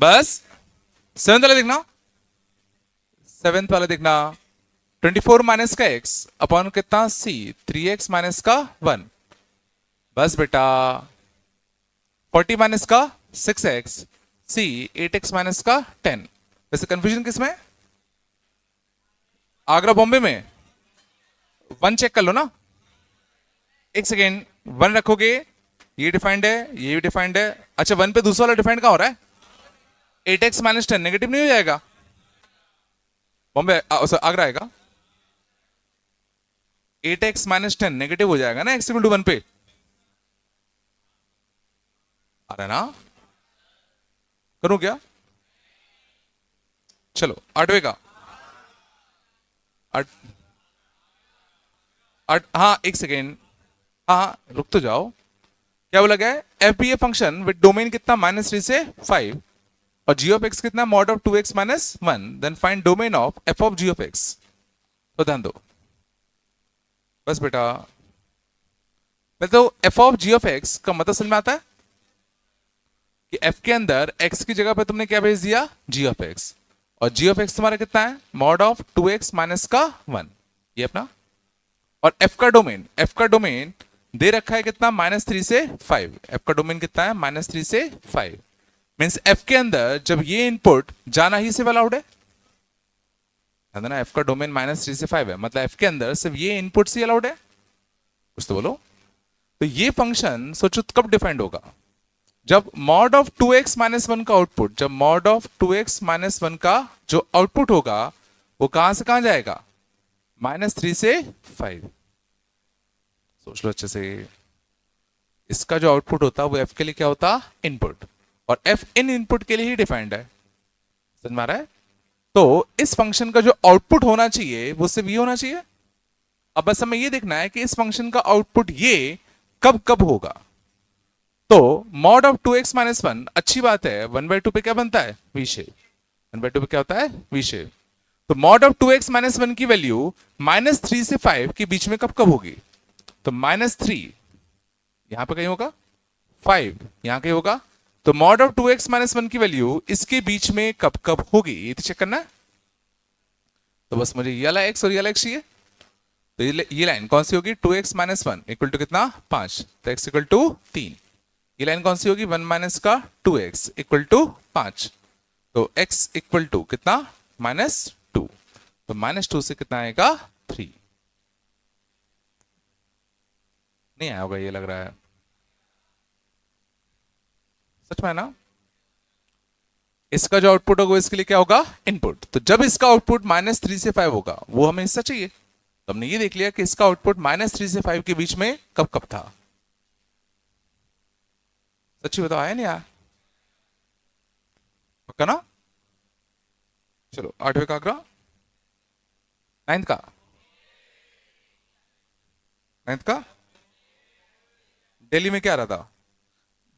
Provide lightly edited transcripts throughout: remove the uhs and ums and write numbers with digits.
बस सेवेंथ वाला देखना, सेवेंथ वाला देखना। 24 माइनस का x अपॉन कितना c, 3x माइनस का 1। बस बेटा 40 माइनस का 6x, c 8x माइनस का 10। वैसे कंफ्यूजन किसमें? आगरा बॉम्बे में। वन चेक कर लो ना, एक सेकेंड। वन रखोगे, ये डिफाइंड है, ये भी डिफाइंड है। अच्छा वन पे दूसरा वाला डिफाइंड कहाँ हो रहा है? 8x माइनस 10 नेगेटिव नहीं हो जाएगा? बॉम्बे आगरा आएगा। 8x माइनस 10 नेगेटिव हो जाएगा ना x इक्वल टू 1 पे। आ रहा है ना? करूं क्या? चलो आठवें का। आठ, आठ, हाँ एक सेकेंड। हाँ हाँ, रुक तो जाओ। क्या बोला गया है? F be a function with domain कितना -3 से 5 और जी ऑफ एक्स कितना mod of 2x minus 1, then find domain of f of g of x. तो ध्यान दो बस बेटा। मैं तो f of g of x का मतलब समझ में आता है कि एफ के अंदर एक्स की जगह पे तुमने क्या भेज दिया? जी ऑफ एक्स। और जी ऑफ एक्स तुम्हारा कितना है? मॉड ऑफ 2x माइनस का 1, ये अपना। और एफ का डोमेन दे रखा है कितना? -3 से 5। एफ का डोमेन कितना है? -3 से 5। मीन्स एफ के अंदर जब ये इनपुट जाना ही सिर्फ अलाउड है ना? एफ का डोमेन -3 से 5 है, मतलब एफ के अंदर सिर्फ ये इनपुट ही अलाउड है। कुछ तो बोलो। तो ये फंक्शन सोचो कब डिफाइंड होगा? जब मॉड ऑफ 2x माइनस 1 का आउटपुट, जब मॉड ऑफ 2x माइनस 1 का जो आउटपुट होगा वो कहां से कहां जाएगा? -3 से 5। सोच लो अच्छे से। इसका जो आउटपुट होता है वो एफ के लिए क्या होता? इनपुट। और एफ इन इनपुट के लिए ही डिफाइंड है। समझ में आ रहा है? तो इस फंक्शन का जो आउटपुट होना चाहिए वो सिर्फ ये होना चाहिए। अब बस हमें ये देखना है कि इस फंक्शन का आउटपुट ये कब कब होगा। तो मॉड ऑफ 2x माइनस 1 अच्छी बात है, 1/2 पे क्या बनता है? V shape. 1/2 पे क्या होता है? V shape. तो मॉड ऑफ 2x माइनस 1 की वैल्यू -3 से 5 के बीच में कब कब होगी? तो -3 यहां पे कहीं होगा, 5 यहां कहीं होगा। तो मॉड ऑफ 2x माइनस 1 की वैल्यू इसके बीच में कब कब होगी, ये तो चेक करना है। तो बस मुझे ये वाला x और ये वाला x चाहिए। तो ये लाइन कौन सी होगी? 2x माइनस 1 इक्वल टू कितना? 5। तो x इक्वल टू 3। ये लाइन कौन सी होगी? 1 माइनस का 2x इक्वल टू 5। तो x इक्वल टू कितना? -2। तो -2 से कितना आएगा? 3। नहीं आया होगा ये लग रहा है। सच में है ना? इसका जो आउटपुट होगा इसके लिए क्या होगा? इनपुट। तो जब इसका आउटपुट -3 से 5 होगा वो हमें हिस्सा चाहिए। तो हमने ये देख लिया कि इसका आउटपुट -3 से 5 के बीच में कब कब था। सच्ची बताओ, आया नहीं आया? पक्का ना? चलो आठवें का आंकड़ा, नाइन्थ का, नाइन्थ का दिल्ली में क्या आ रहा था?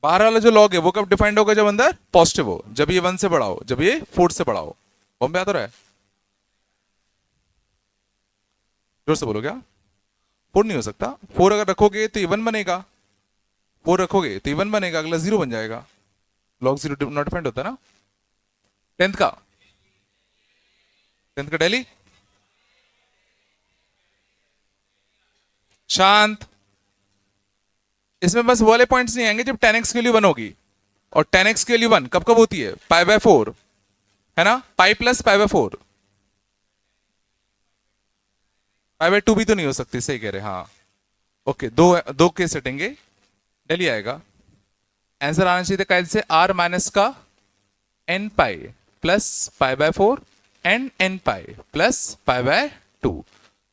बाहर वाला जो लॉग है वो कब डिफाइंड होगा? जब अंदर पॉजिटिव हो, जब ये 1 से बड़ा हो, जब ये 4 से बड़ा हो। बॉम्बे आता रहा है? जोर से बोलो। क्या 4 नहीं हो सकता? 4 अगर रखोगे तो ये 1 बनेगा, 4 रखोगे तो ये 1 बनेगा, अगला 0 बन जाएगा। लॉग 0 नॉट डिफाइंड होता है ना? टेंथ का, टेंथ का दिल्ली। शांत। इसमें बस वो वाले पॉइंट्स नहीं आएंगे जब 10x की वैल्यू 1 होगी। और 10x की वैल्यू 1 कब कब होती है? π/4 है ना? पाई प्लस π/4। π/2 भी तो नहीं हो सकती, सही कह रहे हाँ। ओके, दो दो केस हटेंगे, दिल्ली आएगा। आंसर आना चाहिए था कैसे से? r माइनस का n pi plus π/4 and n pi plus π/2।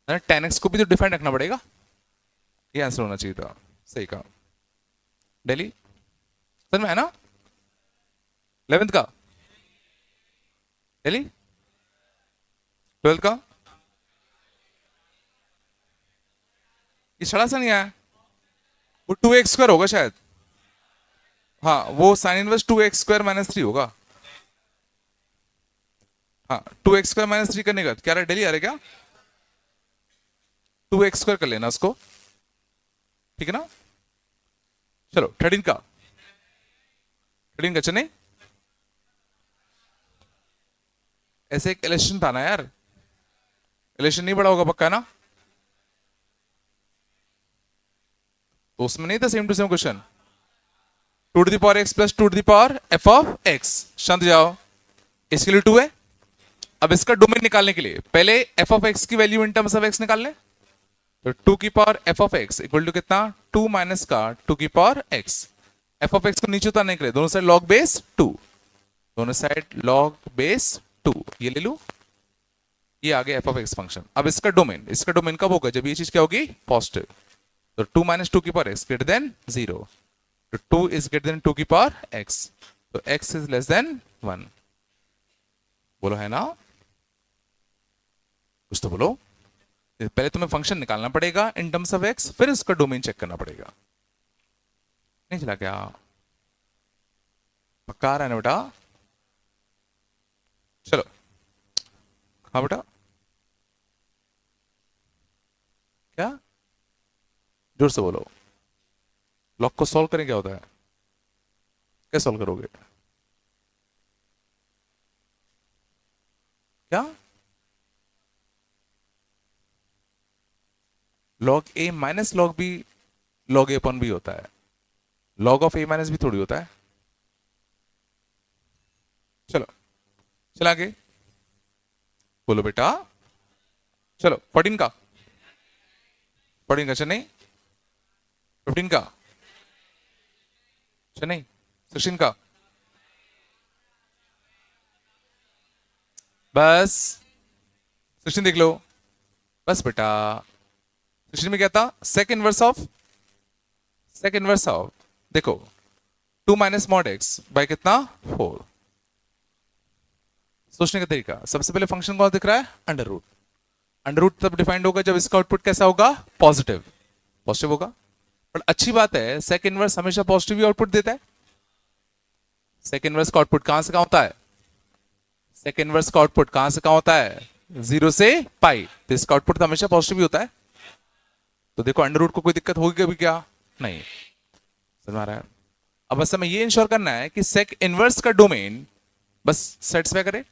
10x को भी तो डिफाइंड रखना पड़ेगा। ये आंसर होना चाहिए था। सही कहा। दिल्ली समझ में है ना? 11th का दिल्ली, 12th का ये छड़ा सा नहीं आया। वो 2x² होगा शायद। हाँ वो साइन इनवर्स 2x² - 3 होगा। हाँ 2x² - 3 करने का क्या रहा? दिल्ली आ रहा है क्या? 2x² कर लेना उसको, ठीक है ना? चलो 13 का, 13 का चेन्नई। ऐसे एक इलेक्शन था ना यार, इलेक्शन नहीं पढ़ा होगा पक्का ना, तो उसमें नहीं था same to same question, two to the power x plus two to the power f of x. शांत जाओ, इसके लिए 2 है। अब इसका डोमेन निकालने के लिए पहले एफ ऑफ एक्स की value in terms of x निकाल लें। तो 2 की power f of x equal to कितना, 2 माइनस का 2 की power x. F of x को नीचे उतारने के लिए दोनों साइड लॉग बेस 2, दोनों साइड लॉग बेस 2, ये ले लूं, ये आ गया एफ ऑफ एक्स फंक्शन। अब इसका डोमेन कब होगा, जब ये चीज क्या होगी, पॉजिटिव। तो 2 माइनस 2 की पावर एक्स ग्रेटर देन 0, तो 2 इज ग्रेटर देन 2 की पावर एक्स, तो x इज लेस देन 1। बोलो है ना, कुछ तो बोलो। पहले तुम्हें फंक्शन निकालना पड़ेगा इन टर्म्स ऑफ एक्स, फिर उसका डोमेन चेक करना पड़ेगा। नहीं चला क्या, पक्का आ रहा है ना बेटा? चलो, हाँ बेटा, क्या, जोर से बोलो। लॉग को सॉल्व करें क्या होता है, कैसे सॉल्व करोगे, क्या log a minus log b log a upon b होता है, log of a minus b थोड़ी होता है। चलो चल आगे बोलो बेटा। चलो 14 का, 14 का चेन्नई, 15 का चेन्नई, 16 का, बस 16 देख लो, बस बेटा। 16 में क्या था, सेक इनवर्स ऑफ देखो 2 माइनस मॉड एक्स बाय कितना 4। सोचने का तरीका, सबसे पहले फंक्शन कौन दिख रहा है, अंडर रूट। अंडर रूट तब डिफाइंड होगा जब इसका आउटपुट कैसा होगा, पॉजिटिव, पॉजिटिव होगा। पर अच्छी बात है सेक इनवर्स हमेशा पॉजिटिव ही आउटपुट देता है। सेक इनवर्स का आउटपुट कहां से कहां होता है, सेक इनवर्स का आउटपुट कहां से कहां होता है, 0 से पाई, तो इसका आउटपुट तो हमेशा पॉजिटिव ही होता है। तो देखो अंडर रूट को कोई दिक्कत होगी कभी क्या, नहीं, समझ आ रहा है। अब बस हमें ये इंश्योर करना है कि सेक इनवर्स का डोमेन बस सेटिस्फाई करे।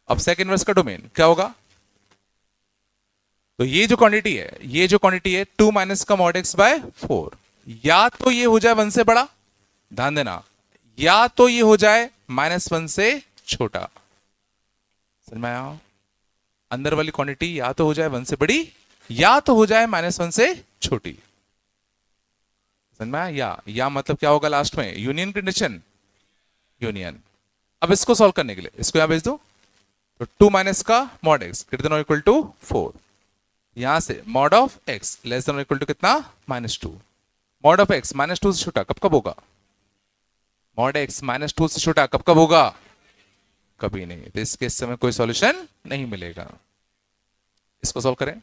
अब सेक इनवर्स का डोमेन क्या होगा, तो ये जो क्वांटिटी है 2 माइनस का मॉड एक्स बाय 4, या तो ये हो जाए 1 से बड़ा, ध्यान देना, या तो ये हो जाए -1 से छोटा। समझ में आया, अंदर वाली क्वांटिटी या तो हो जाए 1 से बड़ी या तो हो जाए -1 से छोटी। समझ में आया, या मतलब क्या होगा लास्ट में, यूनियन कंडीशन, यूनियन। अब इसको सॉल्व करने के लिए इसको यहां भेज दो, तो 2 माइनस का मॉड एक्स ग्रेटर देन और इक्वल टू 4, यहां से mod of x less than और इक्वल टू कितना, -2। मॉड ऑफ एक्स -2 से छोटा कब कब होगा, मॉड एक्स -2 से छोटा कब कब होगा, कभी नहीं। तो इस केस में कोई सॉल्यूशन नहीं मिलेगा। इसको सॉल्व करें,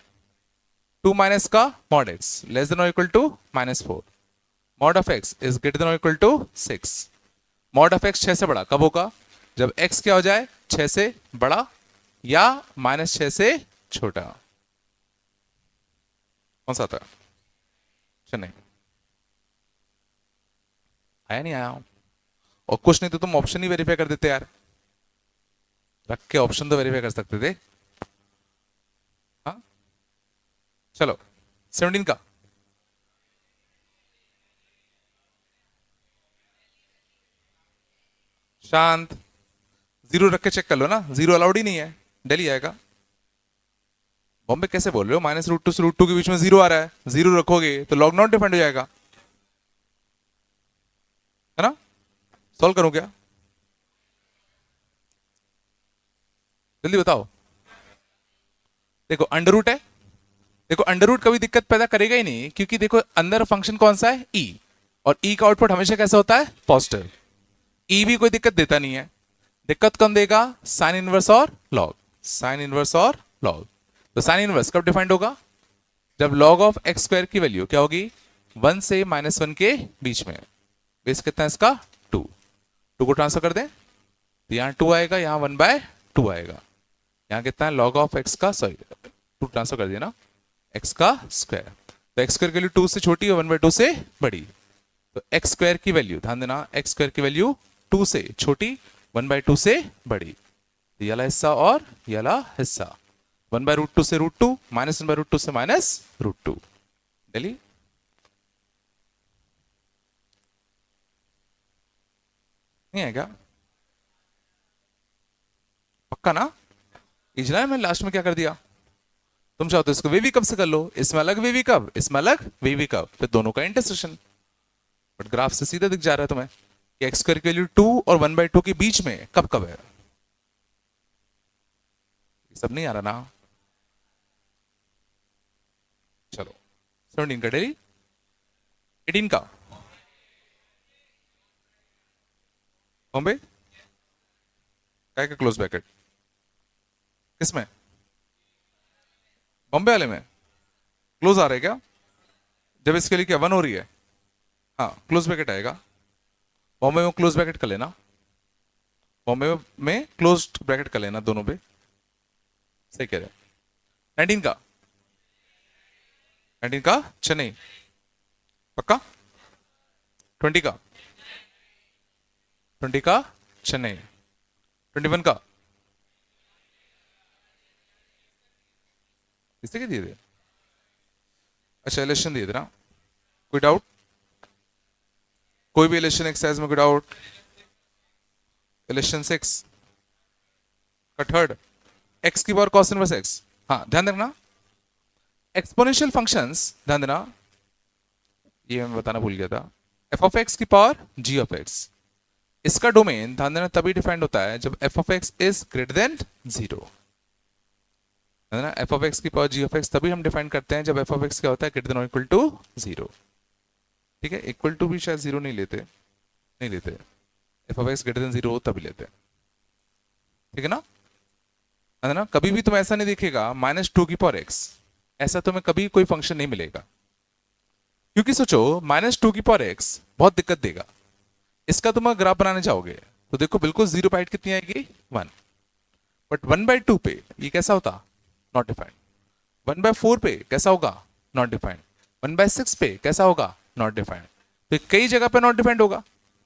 2 माइनस का मॉड एक्स लेस देन और equal to -4, mod of x is greater than और equal to 6। Mod of x 6 से बड़ा कब होगा, जब x क्या हो जाए 6 से बड़ा या -6 से छोटा। कौन सा था, नहीं आया, नहीं आया, और कुछ नहीं तो तुम ऑप्शन ही वेरीफाई कर देते यार, रख के ऑप्शन तो वेरीफाई कर सकते थे। हाँ चलो 17 का, शांत, 0 रख के चेक कर लो ना, 0 अलाउड ही नहीं है, डेली आएगा। बॉम्बे कैसे बोल रहे हो, -√2 से √2 के बीच में 0 आ रहा है, 0 रखोगे तो लॉग नॉट डिफाइंड हो जाएगा, है ना। सॉल्व करूं क्या, जल्दी बताओ। देखो अंडर रूट है, देखो अंडर रूट कभी दिक्कत पैदा करेगा ही नहीं, क्योंकि देखो अंदर फंक्शन कौन सा है, ई, और ई का आउटपुट हमेशा कैसा होता है, पॉजिटिव। ई भी कोई दिक्कत देता नहीं है, दिक्कत कौन देगा, साइन इनवर्स और लॉग, साइन इनवर्स और लॉग। तो साइन इनवर्स कब डिफाइंड होगा, जब लॉग ऑफ एक्स स्क्वायर की वैल्यू क्या होगी, 1 से -1 के बीच में। बेस कितना है इसका, 2, 2 को ट्रांसफर कर दें तो यहाँ 2 आएगा, यहाँ 1/2 आएगा, यहाँ कितना है लॉग ऑफ एक्स का, सॉरी 2 ट्रांसफर कर दिया ना, एक्स का स्क्वायर। तो एक्स स्क्वायर की वैल्यू 2 से छोटी है, 1/2 से बड़ी। तो एक्स स्क्वायर की वैल्यू, ध्यान देना, एक्स स्क्वायर की वैल्यू 2 से छोटी, 1/2 से बड़ी। ये वाला हिस्सा और ये वाला हिस्सा, 1/√2 से √2 माइनस 1/√2 से माइनस √2। डेली नहीं है क्या? पक्का ना? इजना है, मैंने लास्ट में क्या कर दिया, तुम चाहो तो इसको वेवी कब से कर लो, इसमें अलग वेवी कब, इसमें अलग वेवी कब, फिर दोनों का इंटरसेक्शन। बट ग्राफ से सीधा दिख जा रहा है तुम्हें कि एक्स स्क्वायर की वैल्यू 2 और 1/2 के बीच में कब कब है। ये सब नहीं आ रहा ना? चलो 17 का डेली, 18 का बॉम्बे क्या का क्लोज ब्रैकेट किसमें, बॉम्बे वाले में क्लोज आ रहा है क्या? जब इसके लिए क्या 1 हो रही है, हाँ क्लोज ब्रैकेट आएगा। बॉम्बे में क्लोज ब्रैकेट कर लेना, बॉम्बे में क्लोज ब्रैकेट कर लेना दोनों पे, सही कह रहे हैं। 19 का, 19 का चेन्नई पक्का, 20 का, 20 का चेन्नई, 21 का किससे के दिए थे? अच्छा इलेक्शन दिए थे ना, कोई डाउट? कोई भी इलेक्शन एक्सरसाइज में कोई डाउट? इलेक्शन 6 का थर्ड, एक्स की पावर कॉस इनवर्स एक्स। हाँ ध्यान रखना, एक्सपोनेंशियल फंक्शंस ध्यान देना, ये मैं बताना भूल गया था, एफ ऑफ एक्स की पावर जी ऑफ एक्स, इसका डोमेन ध्यान देना तभी डिफाइंड होता है जब F of x is greater than 0। है ना, एफ ऑफ एक्स की पावर जी ऑफ एक्स तभी हम डिफाइन करते हैं जब एफ ऑफ एक्स क्या होता है, ग्रेटर देन और इक्वल टू 0। ठीक है, इक्वल टू भी शायद 0 नहीं लेते, नहीं लेते, F of x greater than 0 तभी लेते हैं। ठीक है ना? है ना, कभी भी तुम ऐसा नहीं दिखेगा -2 की पावर एक्स, ऐसा तुम्हें कभी कोई फंक्शन नहीं मिलेगा, क्योंकि सोचो -2 की पावर एक्स बहुत दिक्कत देगा। इसका तुम ग्राफ बनाने चाहोगे तो देखो बिल्कुल 0 पे हाइट कितनी आएगी 1, बट 1/2 पे ये कैसा होता, नॉट डिफाइंड। 1/4 पे कैसा होगा, नॉट डिफाइंड। 1/6 पे कैसा होगा, नॉट डिफाइंड। तो कई जगह पे नॉट डिफाइंड होगा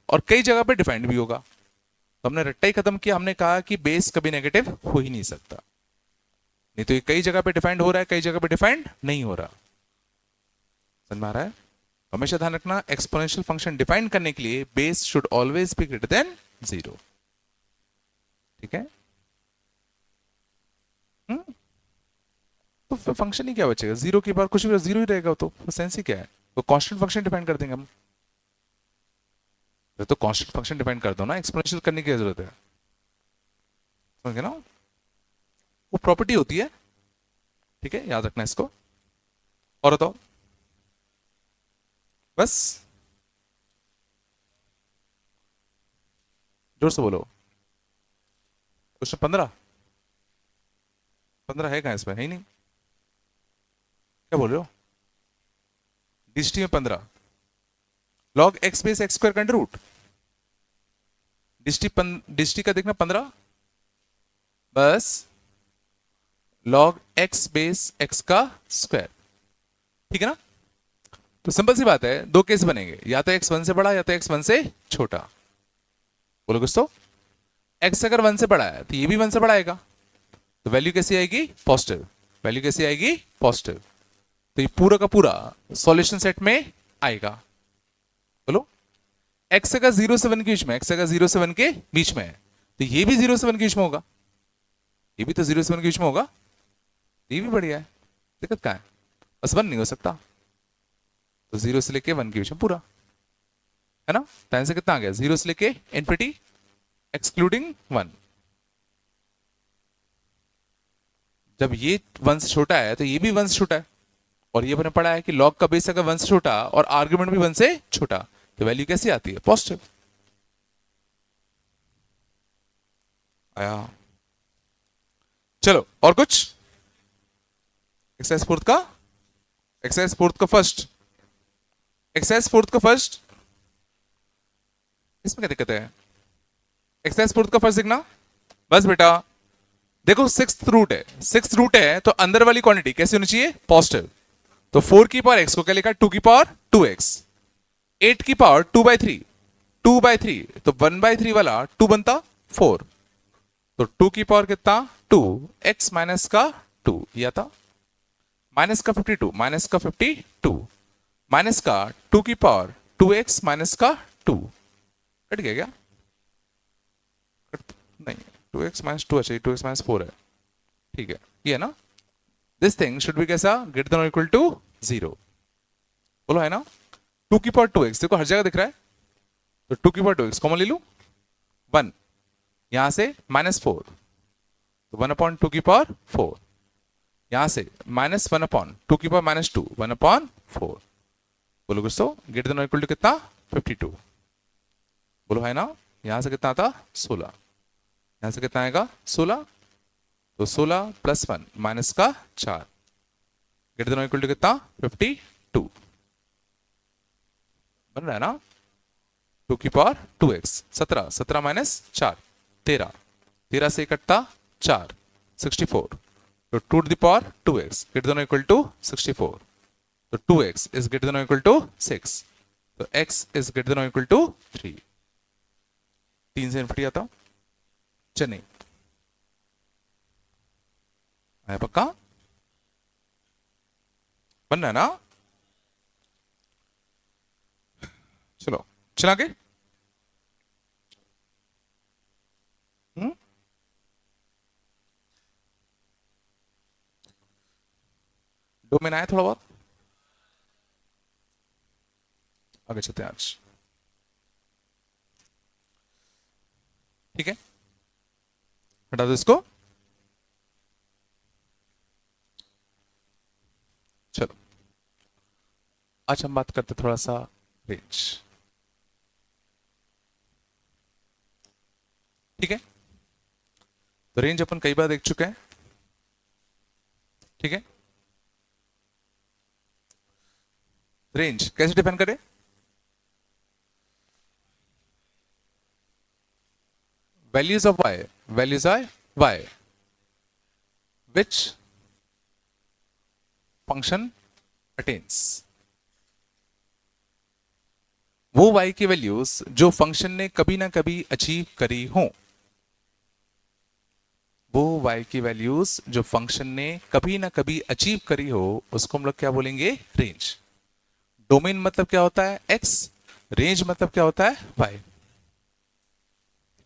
और कई जगह पे डिफाइंड भी होगा। तो हमने रट्टा ही खत्म किया, हमने कहा कि बेस कभी नेगेटिव हो ही नहीं सकता, नहीं तो ये कई जगह पे डिफाइंड हो रहा है, कई जगह पे डिफाइंड नहीं हो रहा। समझ में आ रहा है? हमेशा ध्यान रखना, एक्सपोनेंशियल फंक्शन डिफाइन करने के लिए base should always be greater than 0। ठीक है? तो फंक्शन ही क्या बचेगा, 0 के बाद कुछ भी 0 ही रहेगा, तो सेंस ही क्या है, तो कांस्टेंट फंक्शन डिफाइन कर देंगे हम। तो कांस्टेंट फंक्शन डिफाइन कर दो ना, एक्सपोनेंशियल करने की जरूरत है। समझ गए ना? वो प्रॉपर्टी होती है। ठीक है, याद रखना इसको। और बताओ बस, जोर से बोलो। क्वेश्चन 15, 15 है कहां, इसमें है ही नहीं, क्या बोल रहे हो? डीएसटी में 15, log x base x square का अंडर रूट, डीएसटी का देखना 15, बस लॉग एक्स बेस एक्स का स्क्वायर। ठीक है ना? तो सिंपल सी बात है, दो केस बनेंगे, या तो x 1 से बड़ा या तो x 1 से छोटा। बोलो कुछ तो, x अगर 1 से बड़ा है तो ये भी 1 से बड़ा आएगा, तो वैल्यू कैसी आएगी, पॉजिटिव। वैल्यू कैसी आएगी, पॉजिटिव। तो ये पूरा का पूरा सॉल्यूशन सेट में आएगा। बोलो, x अगर 0 से 1 के बीच में, x अगर 0 से 1 के बीच में है तो ये भी 0 से 1 के बीच में होगा, ये भी तो 0 से 1 के बीच में होगा, ये भी बढ़िया है। दिक्कत क्या है, बस 1 नहीं हो सकता, तो 0 से लेके 1 के बीच में पूरा, है ना? तो आंसर कितना आ गया, 0 से लेके इनफिनिटी एक्सक्लूडिंग 1। जब ये 1 से छोटा है तो ये भी 1 से छोटा है, और ये अपने पढ़ा है कि लॉग का बेस अगर 1 से छोटा और आर्गुमेंट भी 1 से छोटा तो वैल्यू कैसी आती है, पॉजिटिव। आया? चलो और कुछ, एक्सरसाइज फोर्थ का, एक्सरसाइज फोर्थ का फर्स्ट, एक्सरसाइज फोर्थ का फर्स्ट, इसमें क्या दिक्कत है? एक्सरसाइज फोर्थ का फर्स्ट देखना, बस बेटा देखो 6th रूट है, 6th रूट है तो अंदर वाली क्वांटिटी कैसी होनी चाहिए, पॉजिटिव। तो 4 की पावर x को क्या लिखा, 2 की पावर 2x, 8 की पावर 2/3, 2/3 तो 1/3 वाला 2 बनता 4, तो 2 की पावर कितना 2 x माइनस का 2 यह था, माइनस का 52 माइनस का 52 माइनस का 2 की पावर 2x माइनस का 2 कट गया क्या? नहीं 2x माइनस 2 अच्छा 2x माइनस 4 है, ठीक है ये ना। दिस थिंग शुड बी कैसा ग्रेटर देन और इक्वल टू 0, बोलो है ना। 2 की पावर 2x देखो हर जगह दिख रहा है, तो 2 की पावर 2x कॉमन ले लूं 1, यहां से माइनस 4 तो 1 अपॉन 2 की पावर 4, यहां से माइनस 1 अपॉन 2 की पावर माइनस 2 1 अपॉन 4, बोलो दोस्तों ग्रेटर देन और इक्वल टू कितना 52, बोलो है ना। यहां से कितना आता 16, यहां से कितना आएगा 16, तो 16 प्लस 1 माइनस का 4 ग्रेटर देन और इक्वल टू कितना 52 बन रहा है ना। 2 की पावर 2x 17 17 माइनस 4 13 13 से कटता 4 64, तो 2 to the power 2x greater than equal to 64, तो 2x is greater than equal to 6, तो x is greater than equal to 3, 3 से इन्फिनिटी आता चलिए है पक्का बन रहा है ना। चलो चला के डोमेन आया थोड़ा बहुत आगे चलते हैं आज, ठीक है हटा दो इसको। चलो आज हम बात करते थोड़ा सा रेंज, ठीक है। तो रेंज अपन कई बार देख चुके हैं, ठीक है। रेंज कैसे डिफाइन करें, values of y, values are y which function attains, वो y की वैल्यूज जो फंक्शन ने कभी ना कभी अचीव करी हो, वो y की वैल्यूज जो फंक्शन ने कभी ना कभी अचीव करी हो उसको हम लोग क्या बोलेंगे रेंज। डोमेन मतलब क्या होता है x, रेंज मतलब क्या होता है y,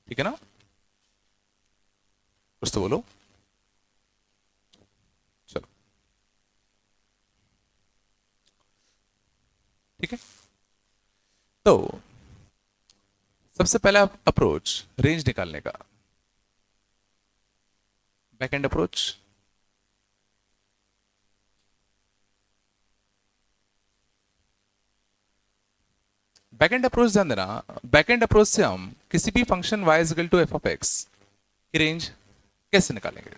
ठीक है ना। कुछ तो बोलो, चलो ठीक है। तो सबसे पहला अप्रोच रेंज निकालने का back end approach, back end approach ध्यान देना। बैक एंड अप्रोच से हम किसी भी function y is equal to f of x की रेंज कैसे निकालेंगे,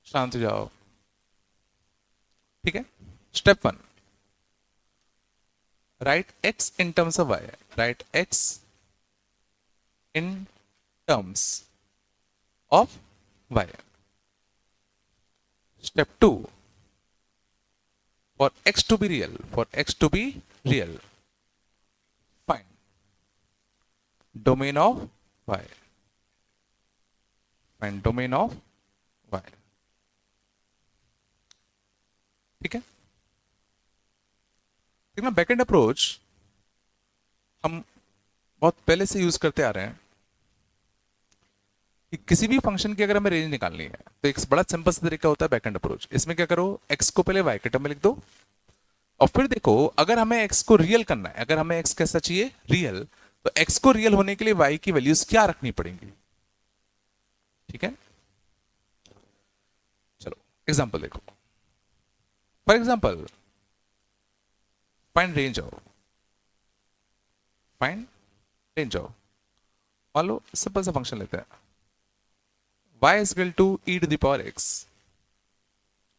शांत हो जाओ, ठीक है। Step 1 right x in terms of y, right x in terms of y। Step 2 for x to be real, for x to be real, find domain of y, find domain of y, ठीक है। देखना backend approach हम बहुत पहले से use करते आ रहे हैं कि किसी भी फंक्शन की अगर हमें रेंज निकालनी है तो एक बड़ा सिंपल सा तरीका होता है बैकएंड अप्रोच। इसमें क्या करो x को पहले y के टर्म में लिख दो और फिर देखो अगर हमें x को रियल करना है, अगर हमें x कैसा चाहिए रियल, तो x को रियल होने के लिए y की वैल्यूज क्या रखनी पड़ेंगी, ठीक है। चलो एग्जांपल देखो, for example find range of, find range of, मान लो सिंपल सा फंक्शन लेते हैं y is equal to e to the power x,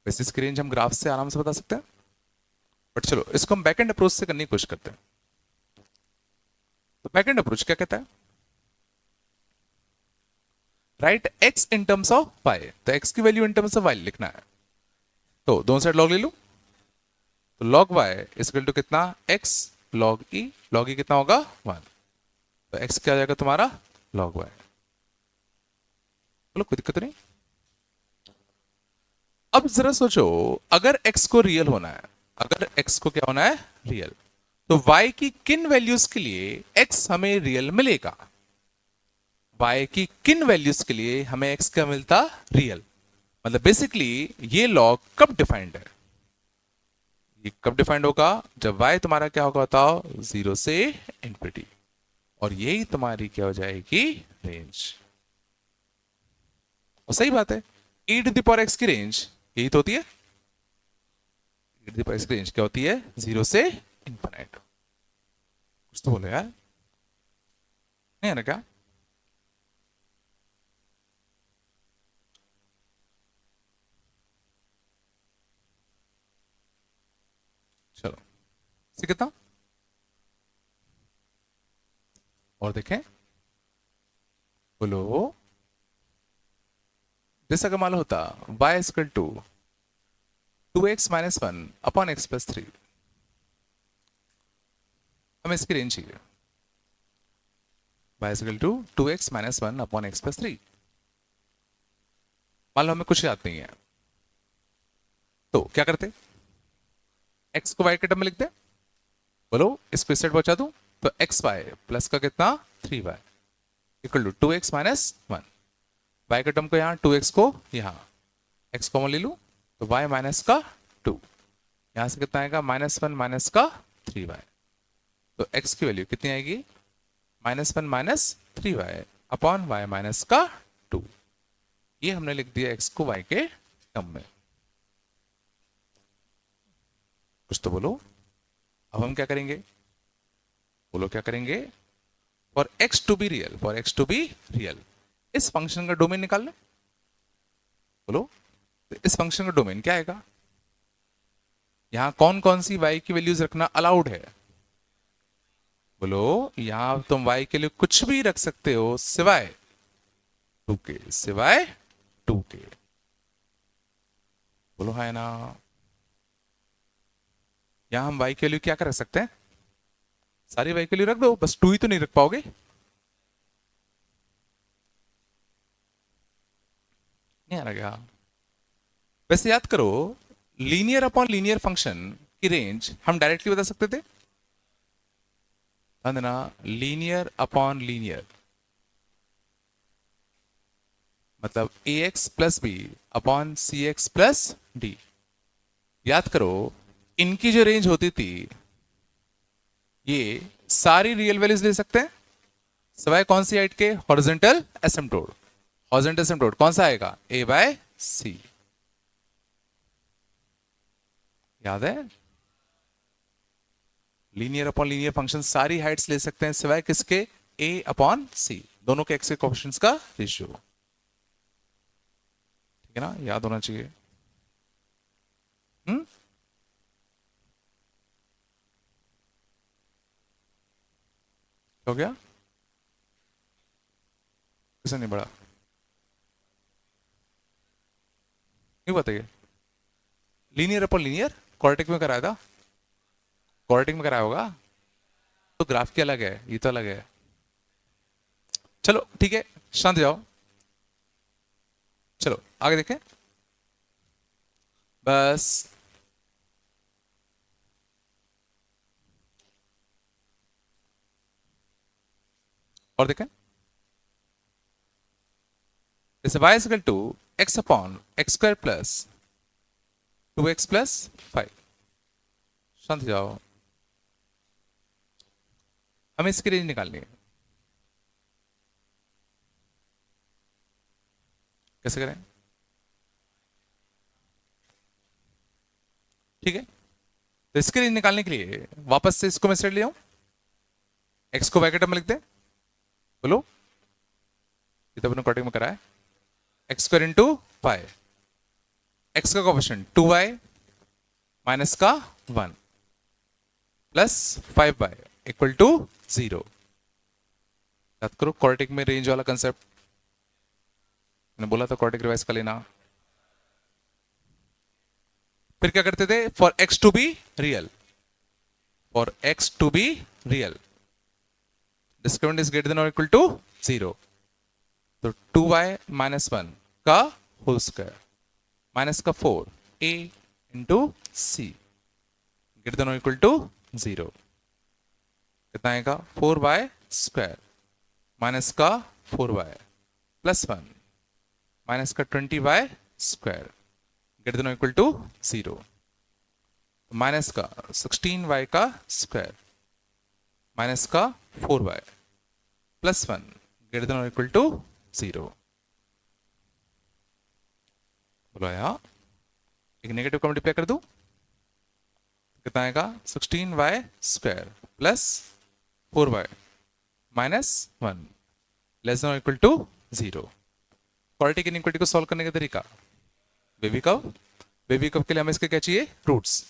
वैसे इसकी रेंज हम ग्राफ से आराम से बता सकते हैं, बट चलो इसको हम बैकएंड अप्रोच से करने की कोशिश करते हैं। तो बैकएंड अप्रोच क्या कहता है, right x in terms of y, तो x की value in terms of y लिखना है, तो दोनों साइड लॉग ले लो, तो log y is equal to कितना x log e कितना होगा 1, तो x क्या आ जाएगा तुम्हारा log y, बोलो कोई दिक्कत नहीं। अब जरा सोचो, अगर x को रियल होना है, अगर x को क्या होना है, रियल, तो y की किन वैल्यूज के लिए x हमें रियल मिलेगा? y की किन वैल्यूज के लिए हमें x का मिलता रियल? मतलब बेसिकली ये लॉ कब डिफाइंड है? ये कब डिफाइंड होगा? जब y तुम्हारा क्या होगा बताओ, 0 से इंफिनिटी, और यही तुम्हारी क्या हो जाएगी, रेंज। और सही बात है, e to the power x की रेंज यही तो होती है। e to the power x की रेंज क्या होती है, 0 से इंफिनिट। कुछ तो बोलो यार, नहीं है ना क्या? चलो, इसे कितना और देखें, बोलो। जैसा कमाल होता y equal to 2x minus 1 upon x plus 3, हमें इसकी रेंज चाहिए। y equal to 2x minus 1 upon x plus 3। मान लो हमें कुछ याद नहीं है, तो क्या करते, x को y के टर्म में लिखते, बोलो इसको इस साइड पहुंचा दूं, तो एक्स वाई प्लस का कितना, 3y equal to 2x minus 1। y के टर्म को यहाँ, 2x को यहाँ, x कॉमन ले लूं, तो y माइनस का 2, यहां से कितना आएगा, -1 माइनस का 3y। तो x की वैल्यू कितनी आएगी, -1 minus 3y upon y minus का 2। ये हमने लिख दिया x को y के टर्म में। कुछ तो बोलो। अब हम क्या करेंगे, बोलो क्या करेंगे, for x to be real, for x to be real, इस फंक्शन का डोमेन निकाल लें। बोलो, तो इस फंक्शन का डोमेन क्या आएगा? यहां कौन कौन सी y की वैल्यूज रखना अलाउड है? बोलो, यहां तुम y के लिए कुछ भी रख सकते हो सिवाय 2 के, सिवाय 2 के। बोलो है ना। यहां हम y के लिए क्या कर सकते हैं, सारी y के लिए रख दो, बस 2 ही तो नहीं रख पाओगे। नहीं आ रहा क्या? वैसे याद करो, लीनियर अपॉन लीनियर फंक्शन की रेंज हम डायरेक्टली बता सकते थे, ध्यान देना, लीनियर अपॉन लीनियर मतलब ax प्लस बी अपॉन सी एक्स प्लस डी। याद करो, इनकी जो रेंज होती थी, ये सारी रियल वैल्यूज ले सकते हैं सिवाय कौन सी हाइट के, हॉरिजॉन्टल एसिम्प्टोट। हॉरिजॉन्टल एसिम्प्टोट कौन सा आएगा, a बाय सी, याद है? लीनियर अपॉन लीनियर फंक्शन सारी हाइट्स ले सकते हैं सिवाय किसके, a अपॉन सी, दोनों के x के कोएफिशिएंट्स का रेशियो। ठीक है ना, याद होना चाहिए। हो गया? किसे नहीं बढ़ा, नहीं बताइए। लीनियर अपॉन लीनियर क्वाड्रेटिक में कराया था, क्वाड्रेटिक में कराया होगा, तो ग्राफ की अलग है, ये तो अलग है। चलो ठीक है, शांत जाओ, चलो आगे देखें। बस और देखें, जैसे y equal to x upon x square plus 2x plus 5। शांत जाओ, हमें इसकी रेंज निकालनी है। कैसे करें? ठीक है, तो इसकी रेंज निकालने के लिए वापस से इसको मैं सेट ले आऊं, x को y के टर्म में लिख दे। बोलो, ये तो अपने क्वाड्रेटिक में करा है, x square into y, x का कोएफिशिएंट 2y माइनस का 1 प्लस 5y इक्वल टू 0। याद करो, क्वाड्रेटिक में रेंज वाला कंसेप्ट मैंने बोला था, क्वाड्रेटिक रिवाइज कर लेना। फिर क्या करते थे, for x to be real, for x to be real discriminant is greater than और इक्वल टू 0, तो 2y माइनस 1 का होल स्क्वायर माइनस का 4 a into c greater than equal to 0, कितना आएगा 4y स्क्वायर माइनस का 4y plus 1 minus का 20y square greater than equal to 0, minus का 16y का स्क्वायर माइनस का 4y plus 1 greater than equal to 0। बोलो यार, एक नेगेटिव का मल्टीप्लाई कर दूं, कितना आएगा 16y square plus 4y minus 1 less than equal to 0। Quadratic inequality को सॉल्व करने का तरीका, बेबी कर्व के लिए हमें इसके क्या चाहिए, रूट्स।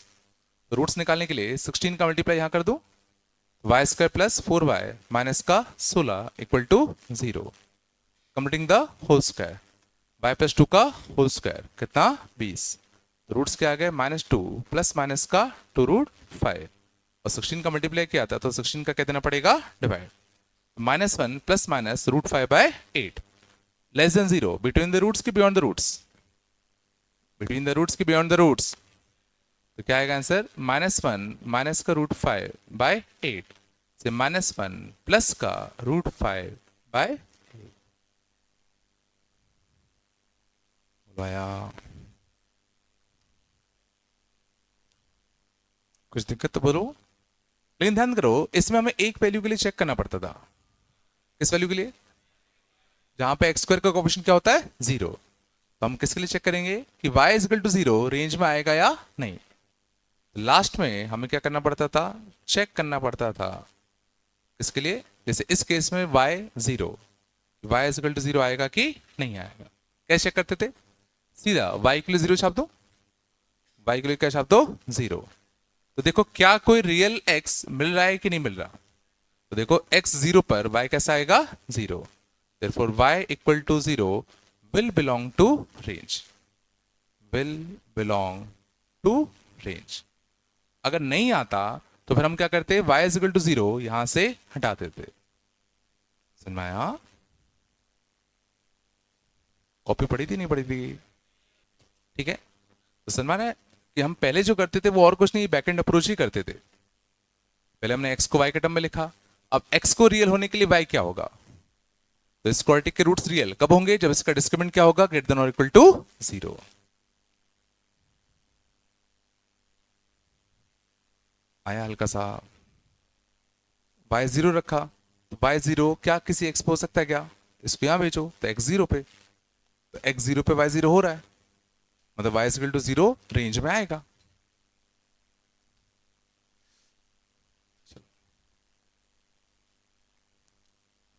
तो रूट्स निकालने के लिए 16 का मल्टीप्लाई यहां कर दूं, y square plus 4y minus का 16 equal to 0, completing the whole square, y plus 2 का होल स्क्वायर कितना 20, रूट्स के आ गए -2 प्लस माइनस का 2 रूट 5 और 16 का मल्टीप्लाई किया था तो 16 का क्या देना पड़ेगा, divide, -1 plus minus root 5 by 8 less than 0, between the roots की beyond the roots, between the roots की बियॉन्ड द रूट्स, तो क्या आएगा आंसर -1 माइनस का रूट 5 बाय 8 से -1 प्लस का रूट 5 बाय 8। बोलाया कुछ दिक्कत तो बोलो, लेकिन ध्यान करो इसमें हमें एक वैल्यू के लिए चेक करना पड़ता था, किस वैल्यू के लिए, जहां पे एक्स स्क्वायर का कोएफिशिएंट क्या होता है 0, तो हम किसके लिए चेक करेंगे कि y is equal to 0 range में आएगा या नहीं। लास्ट में हमें क्या करना पड़ता था, चेक करना पड़ता था, किसके लिए, जैसे इस केस में y 0, y is equal to 0 आएगा कि नहीं आएगा, कैसे चेक करते थे, सीधा y के लिए 0 छाप दो, y के लिए क्या छाप दो 0, तो देखो क्या कोई रियल x मिल रहा है कि नहीं मिल रहा, तो देखो x 0 पर y कैसा आएगा 0, therefore y equal to 0 will belong to range, will belong to range। अगर नहीं आता तो फिर हम क्या करते, y is equal to 0 यहां से हटा देते, समझ में आया, कॉपी पढ़ी थी नहीं पढ़ी थी, ठीक है, तो समझ में कि हम पहले जो करते थे वो और कुछ नहीं, बैकएंड अप्रोच ही करते थे, पहले हमने x को y के टर्म में लिखा, अब x को रियल होने के लिए y क्या होगा, तो इस क्वाड्रेटिक के रूट्स रियल कब होंगे, जब इसका डिस्क्रिमिनेंट क्या होगा, ग्रेटर देन और इक्वल टू 0। आया हल्का सा, y 0 रखा, तो y 0 क्या किसी x पे हो सकता है क्या, इसको यहां भेजो तो x 0 पे, तो x 0 पे y 0 हो रहा है, मतलब y इक्वल टू 0 रेंज में आएगा।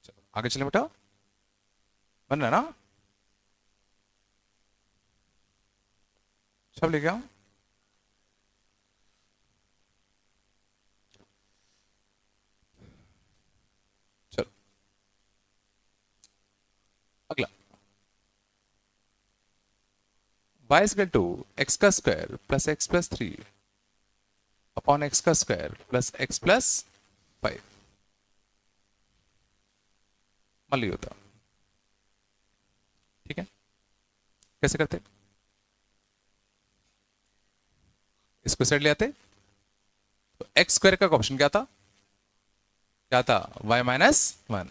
चलो आगे चले बेटा, बन रहा ना, सब ले गया, चलो अगला, y इक्वल टू x का square plus x plus 3 upon x का स्क्वायर प्लस x प्लस 5 मान लिया होता, ठीक है, कैसे करते, इसको साइड ले आते, तो एक्स स्क्वायर का ऑप्शन क्या था, क्या था y माइनस 1,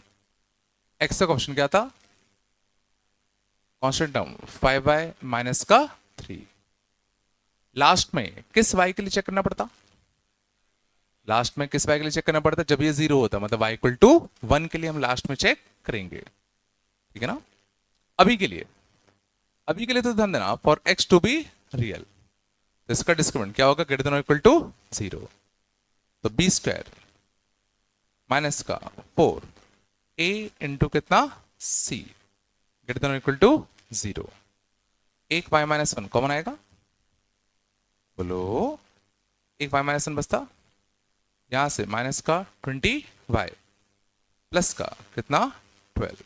एक्स का ऑप्शन क्या था, कांस्टेंट टर्म 5y माइनस का 3, लास्ट में किस y के लिए चेक करना पड़ता, लास्ट में किस y के लिए चेक करना पड़ता, जब ये 0 होता, मतलब y इक्वल टू 1 के लिए हम लास्ट में चेक करेंगे, ठीक है ना। अभी के लिए, अभी के लिए तो ध्यान देना, for x to be real, तो इसका डिस्क्रिमिनेंट क्या होगा, ग्रेटर देन और इक्वल टू 0, तो बी स्क्वायर माइनस का 4 a इंटू कितना c ग्रेटर देन और इक्वल टू 0, एक y माइनस 1 कॉमन आएगा, बोलो एक y माइनस 1 बचता, यहां से माइनस का 20y प्लस का कितना 12,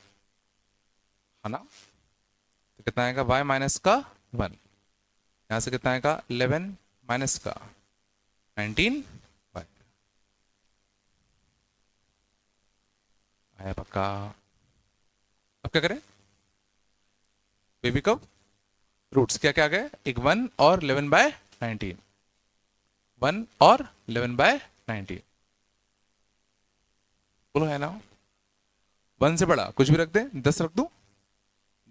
है ना, तो कितना आएगा y माइनस का 1, यहां से कितना आएगा 11 माइनस का 19y, आया पक्का, अब क्या करें, बेबी कब रूट्स क्या क्या आ गए, एक 1 और 11/19, 1 और 11/19, बोलो है ना। 1 से बड़ा कुछ भी रख दे, 10 रख दूं,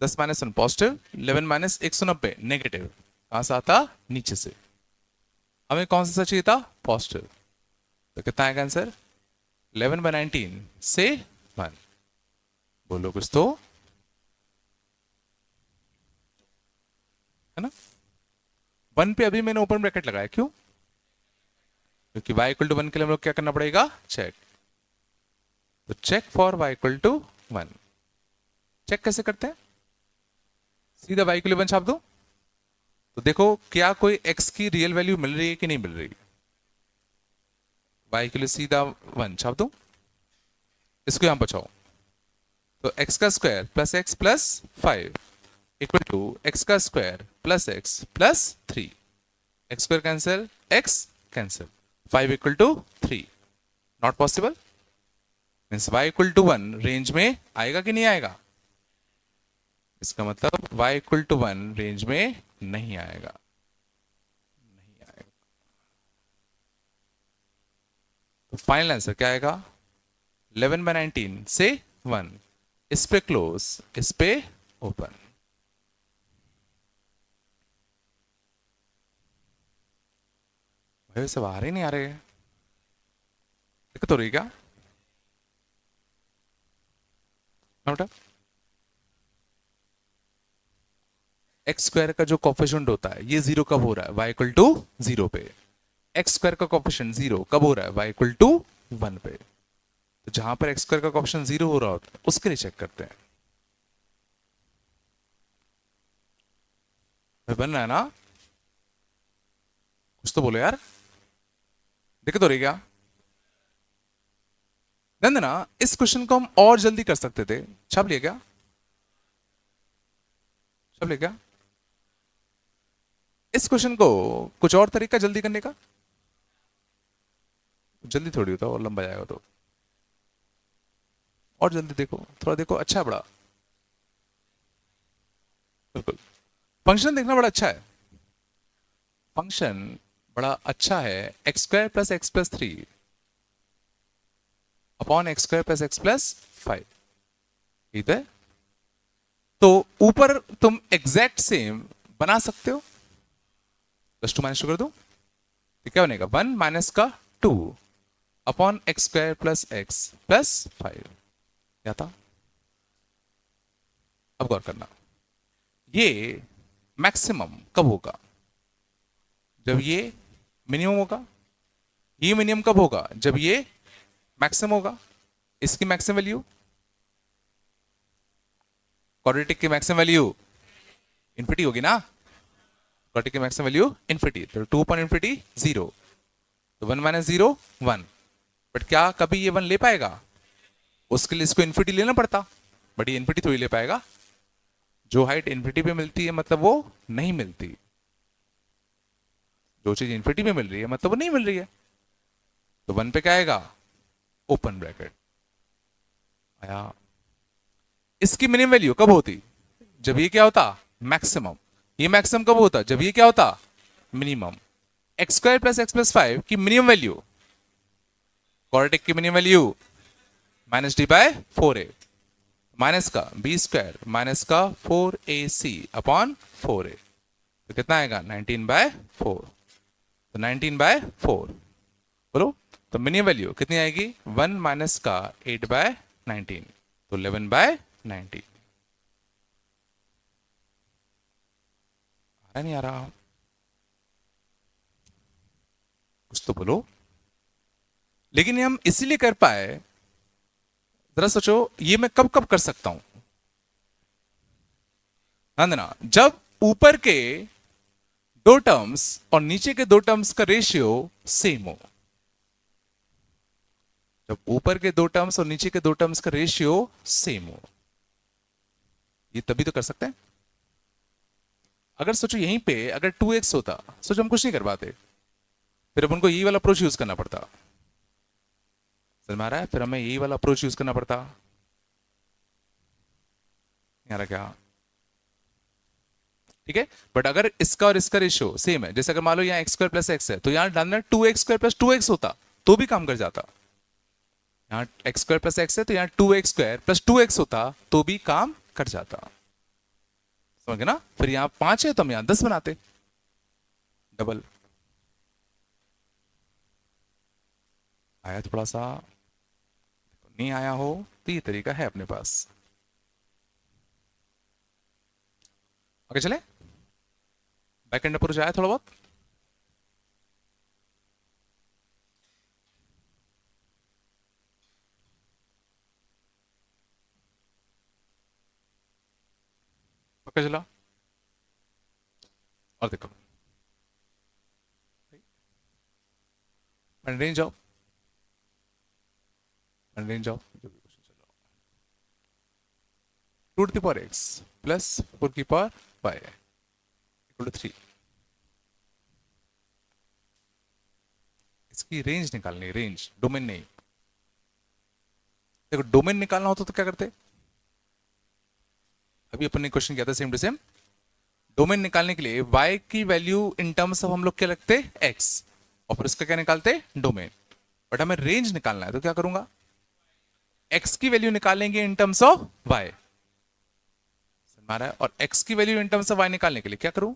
10 - 1 पॉजिटिव, 11 - 190 नेगेटिव, कहां से आता, नीचे से। हमें कौन सा चाहिए था, पॉजिटिव, तो कितना आएगा आंसर, 11/19 से 1, बोलो कुछ तो, है ना। 1 पे अभी मैंने ओपन ब्रैकेट लगाया, क्यों, क्योंकि y इक्वल टू 1 के लिए हम लोग क्या करना पड़ेगा, चेक, तो check for y equal to 1, check कैसे करते हैं, सीधा y के लिए 1 छाप दो, तो देखो क्या कोई x की रियल वैल्यू मिल रही है कि नहीं मिल रही, y के लिए सीधा 1 छाप दो, इसको यहां बचाओ, तो x का square plus x plus 5 equal to x का square plus x plus 3, x square cancel, x cancel, 5 equal to 3, not possible, means y equal to 1 range में आएगा कि नहीं आएगा, इसका मतलब y इक्वल टू 1 रेंज में नहीं आएगा, नहीं आएगा, तो फाइनल आंसर क्या आएगा, 11/19 से 1, इस पे क्लोज, इस पे ओपन। भाई सब आ रहे नहीं आ रहे, दिक्कत हो रही क्या, बेटा, एक्स स्क्वायर का जो कोफिशिएंट होता है ये जीरो कब हो रहा है, y इक्वल टू 0 पे, एक्स स्क्वायर का कोफिशिएंट 0 कब हो रहा है, y इक्वल टू 1 पे, तो जहां पर एक्स स्क्वायर का कोफिशिएंट 0 हो रहा होता है उसके लिए चेक करते हैं, भाई बन रहा है ना, कुछ तो बोलो यार, दिक्कत हो रही क्या, ध्यान देना, इस क्वेश्चन को हम और जल्दी कर सकते थे, छाप लिया क्या, छाप लिया क्या, इस क्वेश्चन को कुछ और तरीका जल्दी करने का, जल्दी थोड़ी होता और लंबा जाएगा तो, और जल्दी देखो, थोड़ा देखो, अच्छा है बड़ा, बिल्कुल, फंक्शन देखना बड़ा अच्छा है, फंक्शन बड़ा अच्छा है, x square plus x plus 3 upon x square plus x plus 5, ठीक है, तो ऊपर तुम एग्जैक्ट सेम बना सकते हो, प्लस 2 माइनस 2 कर दो, तो क्या बनेगा, 1 माइनस का 2 upon x square plus x plus 5, क्या था, अब गौर करना, ये मैक्सिमम कब होगा, जब ये मिनिमम होगा, ये मिनिमम कब होगा, जब ये मैक्सिमम होगा, इसकी मैक्सिमम वैल्यू, क्वाड्रेटिक की मैक्सिमम वैल्यू इन्फिनिटी होगी ना, क्वाड्रेटिक की मैक्सिमम वैल्यू इन्फिनिटी, तो 2 अपॉन इन्फिनिटी 0, तो 1 माइनस 0 1, बट क्या कभी ये 1 ले पाएगा, उसके लिए इसको इन्फिनिटी लेना पड़ता, बट ये इन्फिनिटी थोड़ी ले पाएगा, जो हाइट इन्फिनिटी पे मिलती है मतलब वो नहीं मिलती, जो चीज इन्फिनिटी में मिल रही है मतलब वो नहीं मिल रही है, तो 1 पे क्या आएगा, ओपन ब्रैकेट आया, इसकी मिनिमम वैल्यू कब होती, जब ये क्या होता, मैक्सिमम, ये मैक्सिमम कब होता, जब ये क्या होता, minimum, x square plus x plus 5 की मिनिमम वैल्यू, क्वाड्रेटिक की मिनिमम वैल्यू -d/4a, माइनस का बी स्क्वायर माइनस का 4ac अपॉन 4a, तो कितना आएगा 19/4, तो 19/4, बोलो, तो मिनिमम वैल्यू कितनी आएगी, 1 माइनस का 8/19, तो 11/19, आ नहीं आ रहा, कुछ तो बोलो, लेकिन ये हम इसीलिए कर पाए, जरा सोचो ये मैं कब कब कर सकता हूं, ध्यान देना, जब ऊपर के दो टर्म्स और नीचे के दो टर्म्स का रेशियो सेम हो, जब ऊपर के दो टर्म्स और नीचे के दो टर्म्स का रेशियो सेम हो, ये तभी तो कर सकते हैं, अगर सोचो यहीं पे अगर 2x होता, सोचो हम कुछ नहीं कर पाते, फिर अब उनको यही वाला अप्रोच यूज करना पड़ता, समझ में आ रहा है, फिर हमें यही वाला अप्रोच यूज करना पड़ता, नहीं आ रहा क्या, ठीक है। बट अगर इसका और इसका रेशियो सेम है, जैसे अगर मान लो यहाँ एक्स स्क्वायर प्लस एक्स है, तो यहाँ डालना 2x² प्लस 2x होता तो भी काम कर जाता। यहाँ एक्स स्क्वायर प्लस एक्स है तो यहाँ 2x² प्लस 2x होता तो भी काम कर जाता। समझ गए ना। फिर यहाँ 5 है तो हम यहाँ 10 बनाते डबल। आया थोड़ा सा, नहीं आया हो तो ये तरीका है अपने पास। ओके चले, बैक एंड अप्रोच आया थोड़ा बहुत। ओके चला, और देखो रेंज जाओ, रेंज जाओ, जो भी क्वेश्चन चल रहा हो। 2 to the power x plus 4 की पावर y इक्वल टू 3। इसकी रेंज निकालनी है, रेंज, डोमेन नहीं। देखो डोमेन निकालना होता तो क्या करते, अभी अपन ने क्वेश्चन किया था सेम टू सेम। डोमेन निकालने के लिए y की वैल्यू इन टर्म्स ऑफ हम लोग क्या लगते x, और फिर उसका क्या निकालते डोमेन। बट हमें रेंज निकालना है तो क्या करूंगा, x की वैल्यू निकालेंगे इन टर्म्स ऑफ y, हमारा, और x की value in terms of y निकालने के लिए क्या करूं,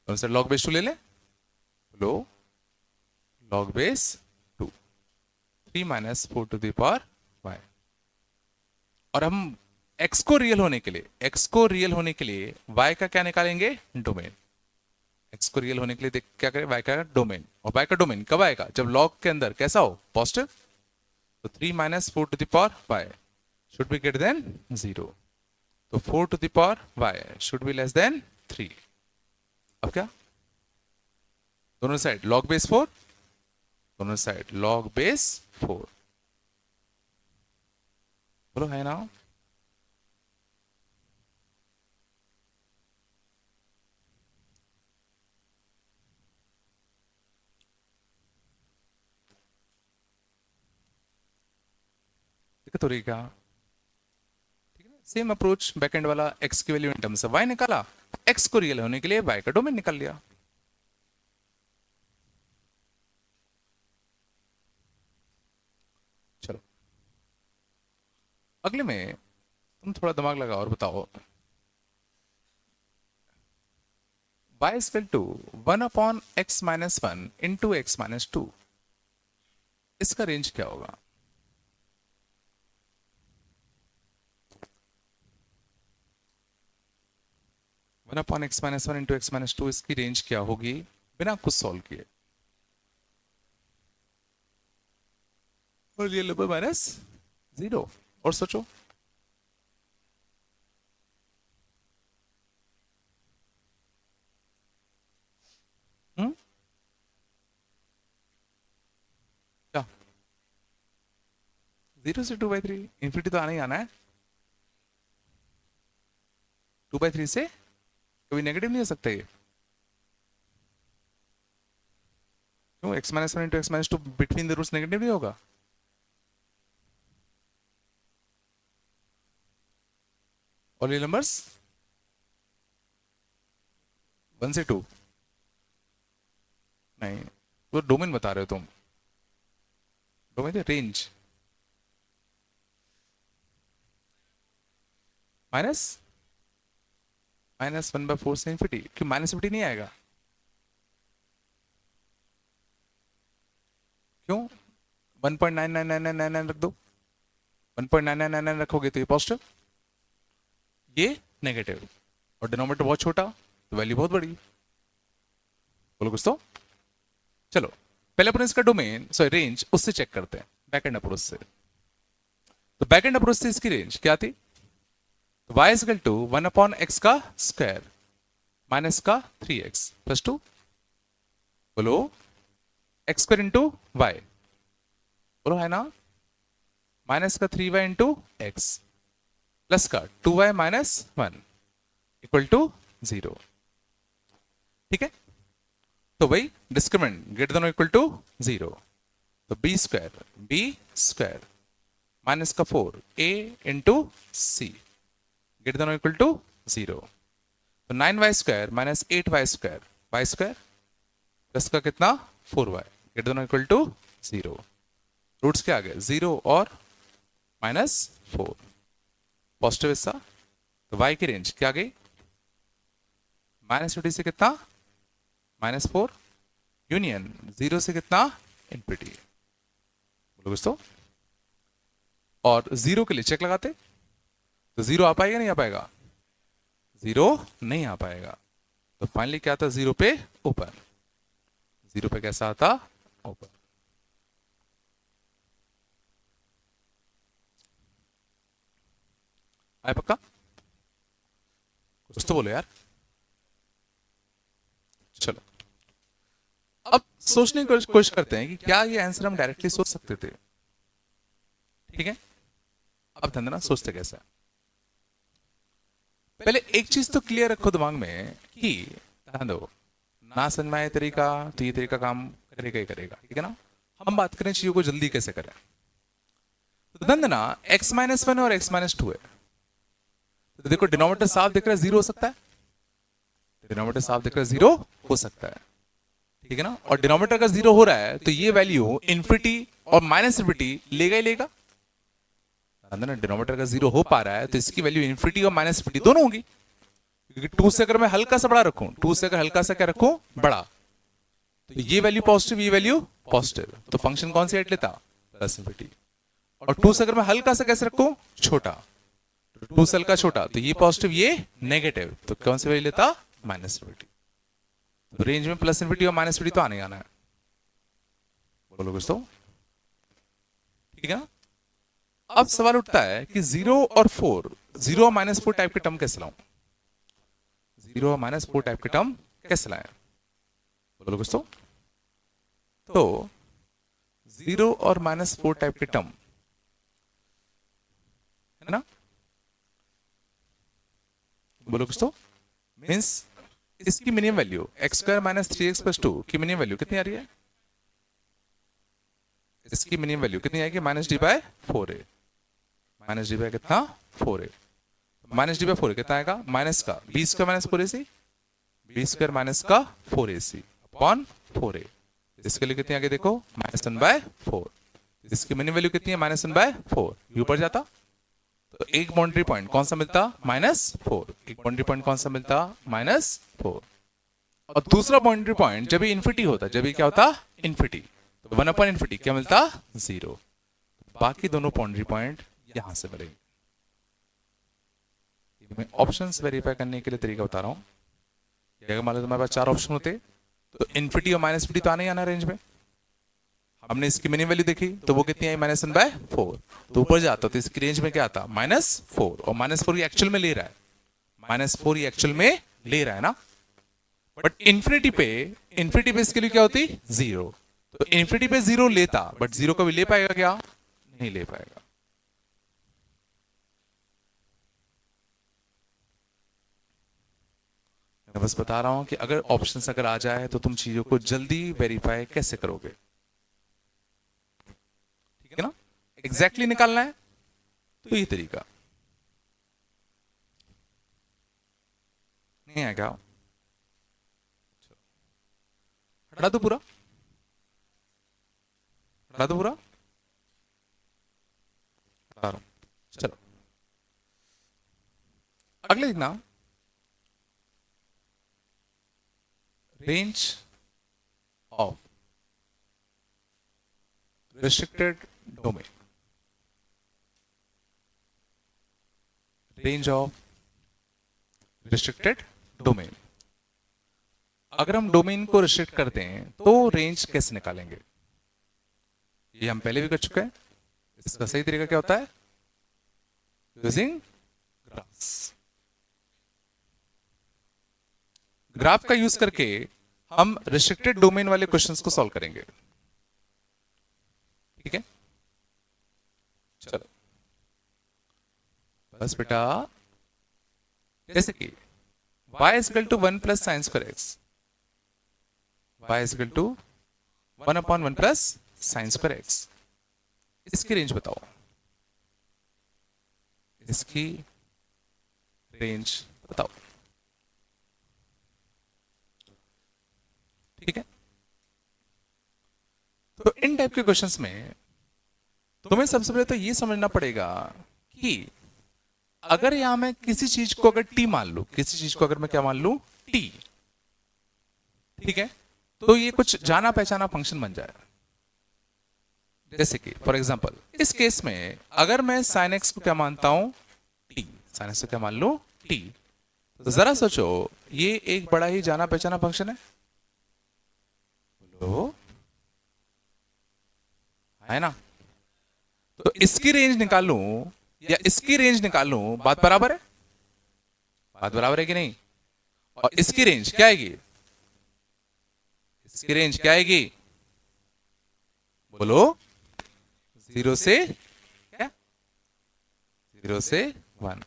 तो सर log बेस 2 ले ले, लो log base 2, 3 minus 4 to the power y। और हम x को रियल होने के लिए, x को रियल होने के लिए y का क्या निकालेंगे, डोमेन। x को रियल होने के लिए देख क्या करें, y का डोमेन, और y का डोमेन कब आएगा, जब log के अंदर कैसा हो, पॉजिटिव। तो 3 minus 4 to the power y should be greater than 0, तो 4 to the power y should be less than 3। अब क्या, दोनों साइड log बेस 4, दोनों साइड log बेस 4, बोलो है ना। दिक्कत हो रही क्या, ठीक है ना। सेम अप्रोच बैकएंड वाला, x की value in terms of y निकाला, x को रियल होने के लिए y का डोमेन निकाल लिया। चलो अगले में तुम थोड़ा दिमाग लगाओ और बताओ, y is equal to 1 upon x minus 1 into x minus 2, इसका रेंज क्या होगा। One upon x minus 1 into x minus 2, इसकी रेंज क्या होगी बिना कुछ सॉल्व किए, और रियल नंबर माइनस 0। और सोचो, हम्म, क्या 0 से 2/3, इन्फिनिटी तो आना ही आना है। 2/3 से कभी नेगेटिव नहीं हो सकता ये, क्यों, x minus 1 into x minus 2 between the roots negative नहीं होगा। और ये नंबर्स 1 से 2 नहीं, वो डोमेन बता रहे हो तुम, डोमेन रेंज माइनस -1/4 से इन्फिनिटी, क्यों माइनस इन्फिनिटी नहीं आएगा, क्यों 1.99999 रख दो, 1.9999 रखोगे तो ये पॉजिटिव, ये नेगेटिव, और डिनोमिनेटर बहुत छोटा तो वैल्यू बहुत बड़ी, बोलो कुछ तो। चलो पहले अपन इसका डोमेन सॉरी रेंज उससे चेक करते हैं, बैक एंड अप्रोच से। तो बैक एंड अप्रोच से इसकी रेंज क्या थी, तो y is equal to 1 upon x का स्क्वायर माइनस का 3x प्लस 2, बोलो एक्स स्क्वायर इंटू वाई, बोलो है ना, माइनस का 3y इंटू एक्स प्लस का 2y माइनस 1 इक्वल टू 0। ठीक है, तो भाई discriminant greater than equal to 0, तो b स्क्वायर माइनस का 4 a into c greater than equal to 0। तो 9y² minus 8y² y² plus का कितना 4y ये दोनों इक्वल टू 0। रूट्स क्या आ गए 0 और -4 पॉजिटिव हिस्सा। तो y की रेंज क्या आ गई -50 से कितना -4 यूनियन 0 से कितना इन्फिनिटी। बोलो कुछ तो। और 0 के लिए चेक लगाते तो 0 आ पाएगा नहीं आ पाएगा 0 नहीं आ पाएगा। तो फाइनली क्या था 0 पे ऊपर 0 पे कैसा आता ऊपर। आए पक्का कुछ तो बोलो यार। चलो अब सोचने की कोशिश करते हैं कि क्या ये आंसर हम डायरेक्टली सोच सकते थे। ठीक है अब ध्यान देना सोचते कैसे। पहले एक चीज तो क्लियर रखो दिमाग में कि ध्यान दो ना समझ में आए तरीका तो ये तरीका काम करेगा ही करेगा। ठीक है ना। हम बात करें चीजों को जल्दी कैसे करें। तो ध्यान देना x-1 और x-2 है। तो देखो डिनोमिनेटर साफ दिख रहा है 0 हो सकता है। डिनोमिनेटर साफ दिख रहा है 0 हो सकता है। ठीक है ना। और डिनोमिनेटर का 0 हो रहा है तो ये वैल्यू इन्फिनिटी और माइनस इन्फिनिटी लेगा ही लेगा। डिनोमिनेटर का 0 हो पा रहा है तो इसकी वैल्यू इन्फिनिटी और माइनस इन्फिनिटी दोनों होगी। क्योंकि 2 से अगर मैं हल्का सा बड़ा रखूं 2 से अगर हल्का सा क्या रखूं बड़ा तो ये वैल्यू पॉजिटिव ये वैल्यू पॉजिटिव। तो फंक्शन कौन सी एट लेता प्लस इन्फिनिटी। और 2 से अगर मैं हल्का सा कैसे रखूं छोटा 2 से हल्का छोटा तो ये पॉजिटिव ये नेगेटिव। तो कौन सी वैल्यू लेता माइनस इन्फिनिटी। तो रेंज में प्लस इन्फिनिटी और माइनस इन्फिनिटी तो आने आना है। बोलो कुछ तो। ठीक है ना। अब सवाल उठता है कि 0 और 4 0 और -4 टाइप के टर्म कैसे लाऊं। 0 और -4 टाइप के टर्म कैसे लाएं। बोलो कुछ तो 0 और -4 टाइप के टर्म है ना। बोलो कुछ तो मींस इसकी मिनिमम वैल्यू x² - 3x + 2 की मिनिमम वैल्यू कितनी आ रही है। इसकी मिनिमम वैल्यू कितनी आएगी -d/4 है। -d/ कितना 4 है। -d/4 कितना आएगा माइनस का b² - 4ac b² माइनस का 4ac अपॉन 4a। इसके लिए कितनी आगे देखो -1/4। इसकी मिनिमम वैल्यू कितनी है -1/4 ये ऊपर जाता तो एक बाउंड्री पॉइंट कौन सा मिलता -4। एक बाउंड्री पॉइंट कौन सा मिलता -4। और दूसरा बाउंड्री पॉइंट जब इन्फिनिटी होता जब क्या होता इन्फिनिटी तो 1/∞ क्या मिलता 0। बाकी दोनों बाउंड्री पॉइंट यहां से बनेंगे। मैं ऑप्शंस वेरीफाई करने के लिए तरीका बता रहा हूं। अगर मान लो तुम्हारे पास 4 ऑप्शन होते तो इन्फिनिटी और माइनस इन्फिनिटी तो आने ही आना रेंज में। हमने इसकी मिनिमम वैल्यू देखी तो वो कितनी आई -1/4। तो ऊपर जाता तो इसकी रेंज में क्या आता -4 और -4 ये एक्चुअल में ले रहा है -4 ये एक्चुअल में ले रहा है ना। बट इन्फिनिटी पे इसके लिए क्या होती 0। तो इन्फिनिटी पे 0 लेता बट 0 कभी ले पाएगा क्या नहीं ले पाएगा। मैं बस बता रहा हूं कि अगर ऑप्शंस अगर आ जाए तो तुम चीजों को जल्दी वेरीफाई कैसे करोगे। ठीक है ना। एग्जैक्टली निकालना है तो ये तरीका नहीं है क्या। हटा दो पूरा हटा दो पूरा हटा रहा हूं। चलो अगले लिखना range of restricted domain range of restricted domain। अगर हम डोमेन को रिस्ट्रिक्ट करते हैं तो रेंज कैसे निकालेंगे ये हम पहले भी कर चुके हैं। इसका सही तरीका क्या होता है यूजिंग ग्राफ्स। ग्राफ का यूज करके हम रिस्ट्रिक्टेड डोमेन वाले क्वेश्चंस को सॉल्व करेंगे। ठीक है चलो बस बेटा जैसे कि y = 1 + sin² x y = 1/1 + sin² x। इसकी रेंज बताओ। इसकी रेंज बताओ। ठीक है। तो इन टाइप के क्वेश्चंस में तुम्हें सबसे पहले तो ये समझना पड़ेगा कि अगर यहां मैं किसी चीज को अगर टी मान लू, किसी चीज को अगर मैं क्या मान लू, टी, ठीक है, तो ये कुछ जाना पहचाना फंक्शन बन जाए। जैसे कि फॉर एग्जांपल इस केस में अगर मैं साइन एक्स को क्या मानता हूं, टी, साइन एक्स को क्या मान लू, टी, तो जरा सोचो ये एक बड़ा ही जाना पहचाना फंक्शन है, बोलो है ना। तो इसकी रेंज निकाल लूं या इसकी रेंज निकाल लूं, बात बराबर है, बात बराबर है कि नहीं। और इसकी रेंज क्या आएगी, इसकी रेंज क्या आएगी, बोलो, जीरो से क्या, जीरो से वन,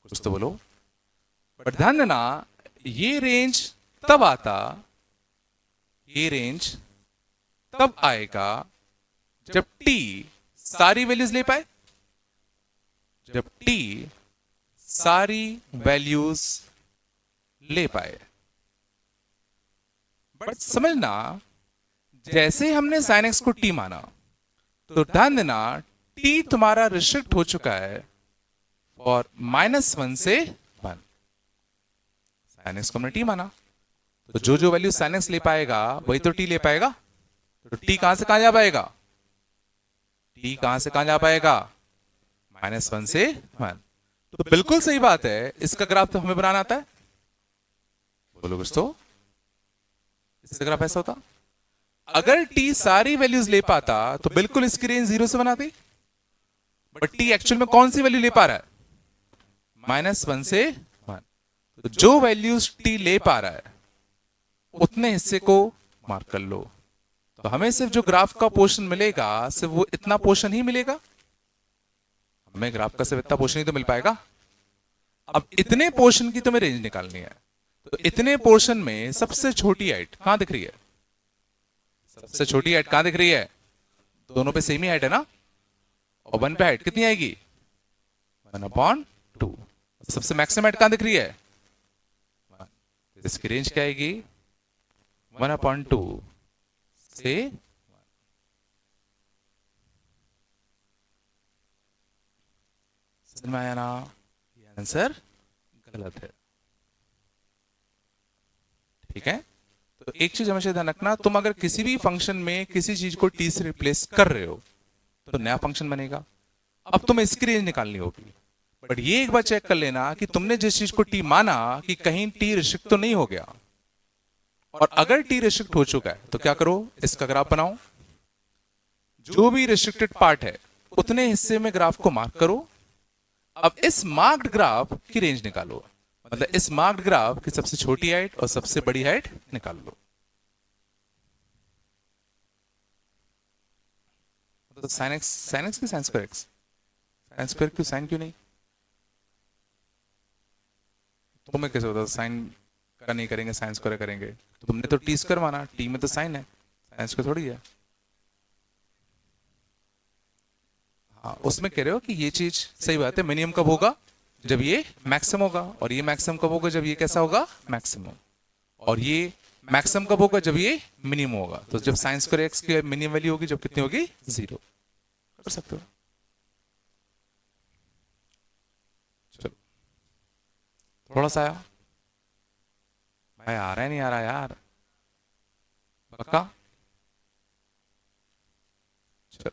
कुछ तो बोलो। बट ध्यान देना ये रेंज तब आता, ये रेंज तब आएगा जब टी सारी वैल्यूज ले पाए, जब टी सारी वैल्यूज ले पाए। बट समझना जैसे हमने साइन एक्स को टी माना तो ध्यान देना टी तुम्हारा रिस्ट्रिक्ट हो चुका है और -1 से 1। साइन एक्स को हमने टी माना तो जो जो वैल्यू साइन एक्स ले पाएगा वही तो टी ले पाएगा। तो टी कहां से कहां जा पाएगा, टी कहां से कहां जा पाएगा, -1 से 1। तो बिल्कुल सही बात है, इसका ग्राफ तो हमें बनाना आता है, बोलो कुछ तो। इसका ग्राफ ऐसा होता, अगर टी सारी वैल्यूज ले पाता तो बिल्कुल इसकी रेंज 0 से बनाती। बट टी एक्चुअल में कौन सी वैल्यू ले पा रहा है, -1 से 1। तो जो वैल्यूज टी ले पा रहा है उतने हिस्से को मार्क कर लो। तो हमें सिर्फ जो ग्राफ का पोर्शन मिलेगा सिर्फ वो इतना पोर्शन ही मिलेगा, हमें ग्राफ का सिर्फ इतना पोर्शन ही तो मिल पाएगा। अब इतने पोर्शन की तुम्हें रेंज निकालनी है, तो इतने पोर्शन में सबसे छोटी हाइट कहां दिख रही है, सबसे छोटी हाइट कहां दिख रही है, दोनों पे सेम ही हाइट है ना, और 1 पे हाइट कितनी आएगी, 1/2। सबसे मैक्सिमम हाइट कहां दिख रही है, इसकी रेंज क्या आएगी, 1/2 से 1। समझ में आया ना, ये आंसर गलत है, ठीक है। तो एक चीज हमेशा ध्यान रखना, तुम अगर किसी भी फंक्शन में किसी चीज को टी से रिप्लेस कर रहे हो तो नया फंक्शन बनेगा। अब तुम्हें इसकी रेंज निकालनी होगी, बट ये एक बार चेक कर लेना कि तुमने जिस चीज को टी माना कि कहीं टी रिस्ट्रिक्ट तो नहीं हो गया। और अगर टी रिस्ट्रिक्ट हो चुका है तो क्या करो, इसका ग्राफ बनाओ, जो भी रिस्ट्रिक्टेड पार्ट है उतने हिस्से में ग्राफ को मार्क करो। अब इस मार्क्ड ग्राफ की रेंज निकालो, मतलब इस मार्क्ड ग्राफ की सबसे छोटी हाइट और सबसे बड़ी हाइट निकाल लो। तो साइन एक्स की sine square x, sine square क्यों, साइन क्यों नहीं, तुम्हें कैसे होता, साइन का नहीं करेंगे साइन स्क्वायर करेंगे, तो तुमने तो टी स्क्वायर माना, टी में तो साइन है, साइन स्क्वायर थोड़ी है। हाँ उसमें कह रहे हो कि ये चीज सही बात है, मिनिमम कब होगा, जब ये मैक्सिमम होगा, और ये मैक्सिमम कब होगा, जब ये कैसा होगा, मैक्सिमम। और ये मैक्सिमम कब होगा, जब ये मिनिमम होगा। तो जब साइन स्क्वायर एक्स की मिनिमम वैल्यू होगी जब कितनी होगी, 0। कर सकते हो, चलो थोड़ा सा आया भाई, आ रहा है नहीं आ रहा यार, पक्का, चलो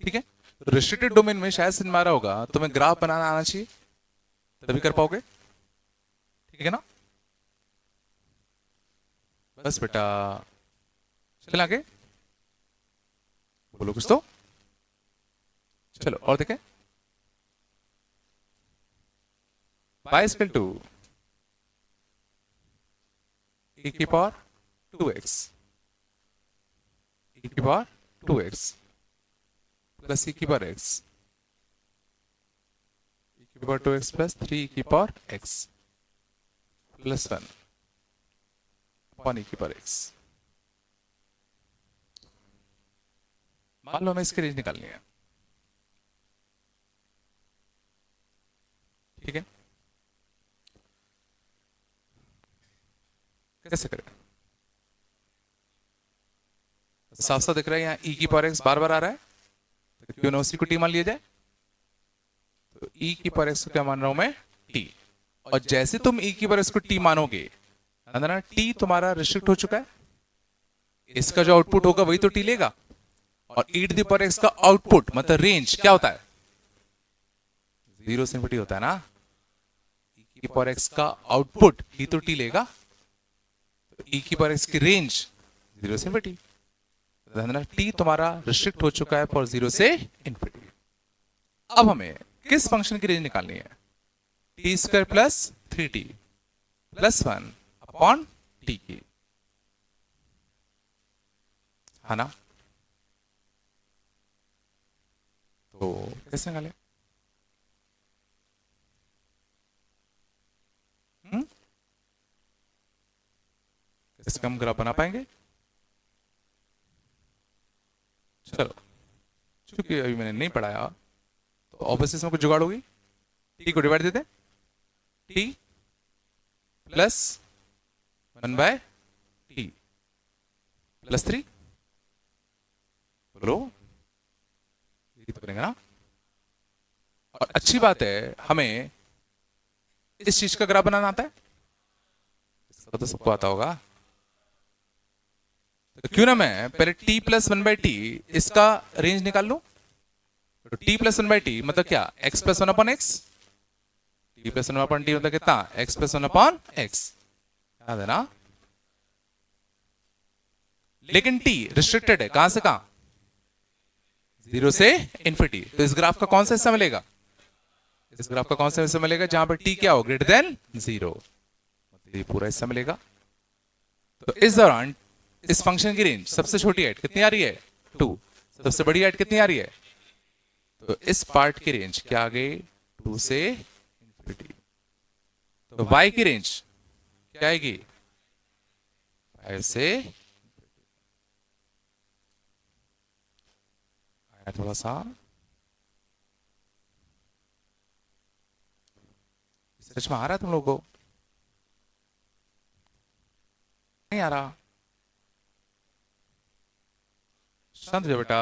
ठीक है। रिस्ट्रिक्टेड डोमेन में शायद समझ में आ रहा होगा, तुम्हें ग्राफ बनाना आना चाहिए तभी कर पाओगे, ठीक है ना। बस बेटा चल आगे, बोलो कुछ तो, चलो और देखें, y is equal to e की पावर 2x, e की पावर 2x प्लस e की पावर x, e की पावर 2x प्लस 3 की power x plus 1 upon e की पावर x। मान लो हमें इसकी रेंज निकालनी है, ठीक है। कैसे करें? साफ साफ दिख रहा है यहाँ e की पावर x बार बार आ रहा है, तो क्यों ना उसी को t मान लिया जाए। तो e की पावर x को क्या मान रहा हूं मैं? t। और जैसे तुम e की पावर x को t मानोगे, ना t तुम्हारा रिस्ट्रिक्ट हो चुका है, इसका जो आउटपुट होगा वही तो t लेगा। और e to the power x का आउटपुट मतलब रेंज क्या होता है? 0 से इनफिनिटी होता है ना। e की पावर x का आउटपुट ही तो t लेगा, तो e की पावर x की रेंज 0 से इनफिनिटी। t तुम्हारा रिस्ट्रिक्ट हो चुका है फॉर 0 से इनफिनिटी। अब हमें किस फंक्शन की रेंज निकालनी है? T square plus 3t plus 1 upon t की, है ना। तो कैसे निकाले? इसका हम ग्राफ बना पाएंगे? चलो, चूंकि अभी मैंने नहीं पढ़ाया तो ऑब्वियसली इसमें कुछ जुगाड़ होगी। टी को डिवाइड देते, टी प्लस 1/t प्लस 3, बोलो ये तो करेंगे ना। और अच्छी बात है हमें इस चीज का ग्राफ बनाना आता है, इसका तो सबको आता होगा। तो क्यों ना मैं पहले t प्लस 1/t इसका रेंज निकाल लूं। तो t प्लस 1/t मतलब क्या? x plus 1 upon x. t plus 1 upon t मतलब कितना? x प्लस 1 अपॉन एक्स, याद है ना। लेकिन t रिस्ट्रिक्टेड है, कहां से कहां? 0 से इन्फिनिटी। तो इस ग्राफ का कौन सा हिस्सा मिलेगा? इस ग्राफ का कौन सा हिस्सा मिलेगा जहां पर t क्या हो? ग्रेटर देन 0, मतलब ये पूरा हिस्सा मिलेगा। तो इस दौरान इस फंक्शन की रेंज सबसे छोटी हाइट कितनी आ रही है? 2। सबसे बड़ी हाइट कितनी आ रही है? तो इस पार्ट की रेंज क्या आ गई? 2 से इन्फिनिटी। तो y की रेंज क्या आएगी? 5 से थोड़ा सा सच में आ रहा है तुम लोगों को? नहीं आ रहा? शांत हो जाओ बेटा।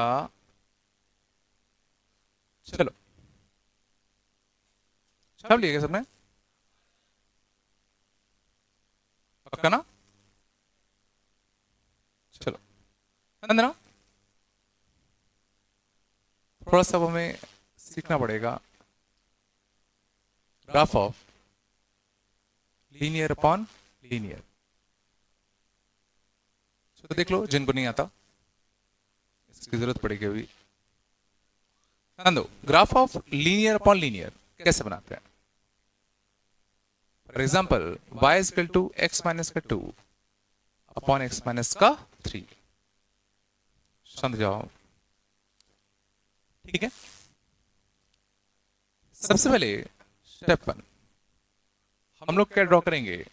चलो, छाप लिया सबने? पक्का ना? चलो ना, थोड़ा सा हमें सीखना पड़ेगा। Graph of linear upon linear, तो देख लो जिनको नहीं आता इसकी जरूरत पड़ेगी अभी। Graph of linear upon linear कैसे बनाते हैं? For example y is equal to x minus का 2 अपॉन x माइनस का 3। समझ जाओ, ठीक है। सबसे पहले स्टेप 1 हम लोग क्या ड्रॉ करेंगे?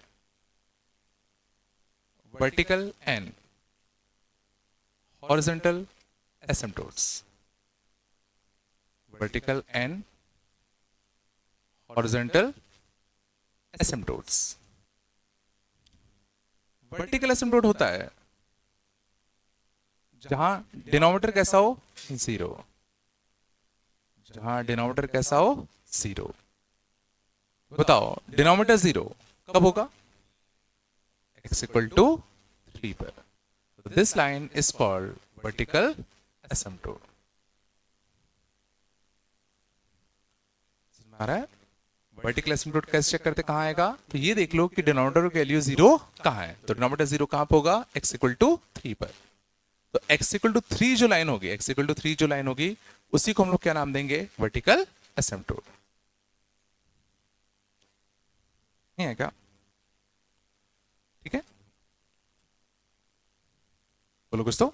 Vertical and horizontal asymptotes. Vertical and horizontal asymptotes. Vertical asymptote होता है जहां डिनोमिनेटर कैसा हो? 0। जहां डिनोमिनेटर कैसा हो? 0। बताओ डिनोमिनेटर 0 कब होगा? x इक्वल टू 3 पर। This line is called vertical asymptote. समझ में आ रहा है? वर्टिकल एसिम्पटोट कैसे चेक करते, कहां आएगा? तो ये देख लो कि डिनोमिनेटर की वैल्यू 0 कहां है। तो डिनोमिनेटर 0 कहां पे होगा? x इक्वल टू 3 पर। तो x इक्वल टू 3 जो लाइन होगी, x इक्वल टू 3 जो लाइन होगी उसी को हम लोग क्या नाम देंगे? वर्टिकल एसिम्पटोट। नहीं है क्या? ठीक है, बोलो कुछ तो।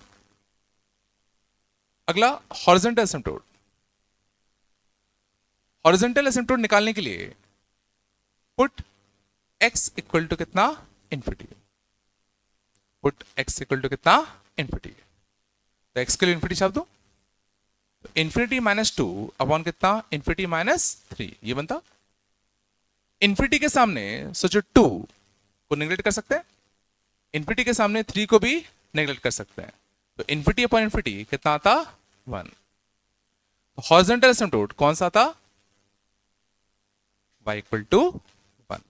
अगला हॉरिजॉन्टल एसिम्पटोट। हॉरिजॉन्टल एसिम्पटोट निकालने के लिए पुट x इक्वल टू कितना? Infinity. Put x equal to कितना? इन्फिनिटी। तो x के लिए इन्फिनिटी छाप दो। इन्फिनिटी माइनस 2 अपॉन कितना? इन्फिनिटी माइनस 3, ये बनता। इन्फिनिटी के सामने सोचो 2 को निगलेक्ट कर सकते हैं? इन्फिनिटी के सामने 3 को भी नेगलेक्ट कर सकते हैं, तो इन्फिनिटी अपॉन इन्फिनिटी कितना आता 1। हॉरिजॉन्टल एसिम्पटोट कौन सा था, y इक्वल टू 1।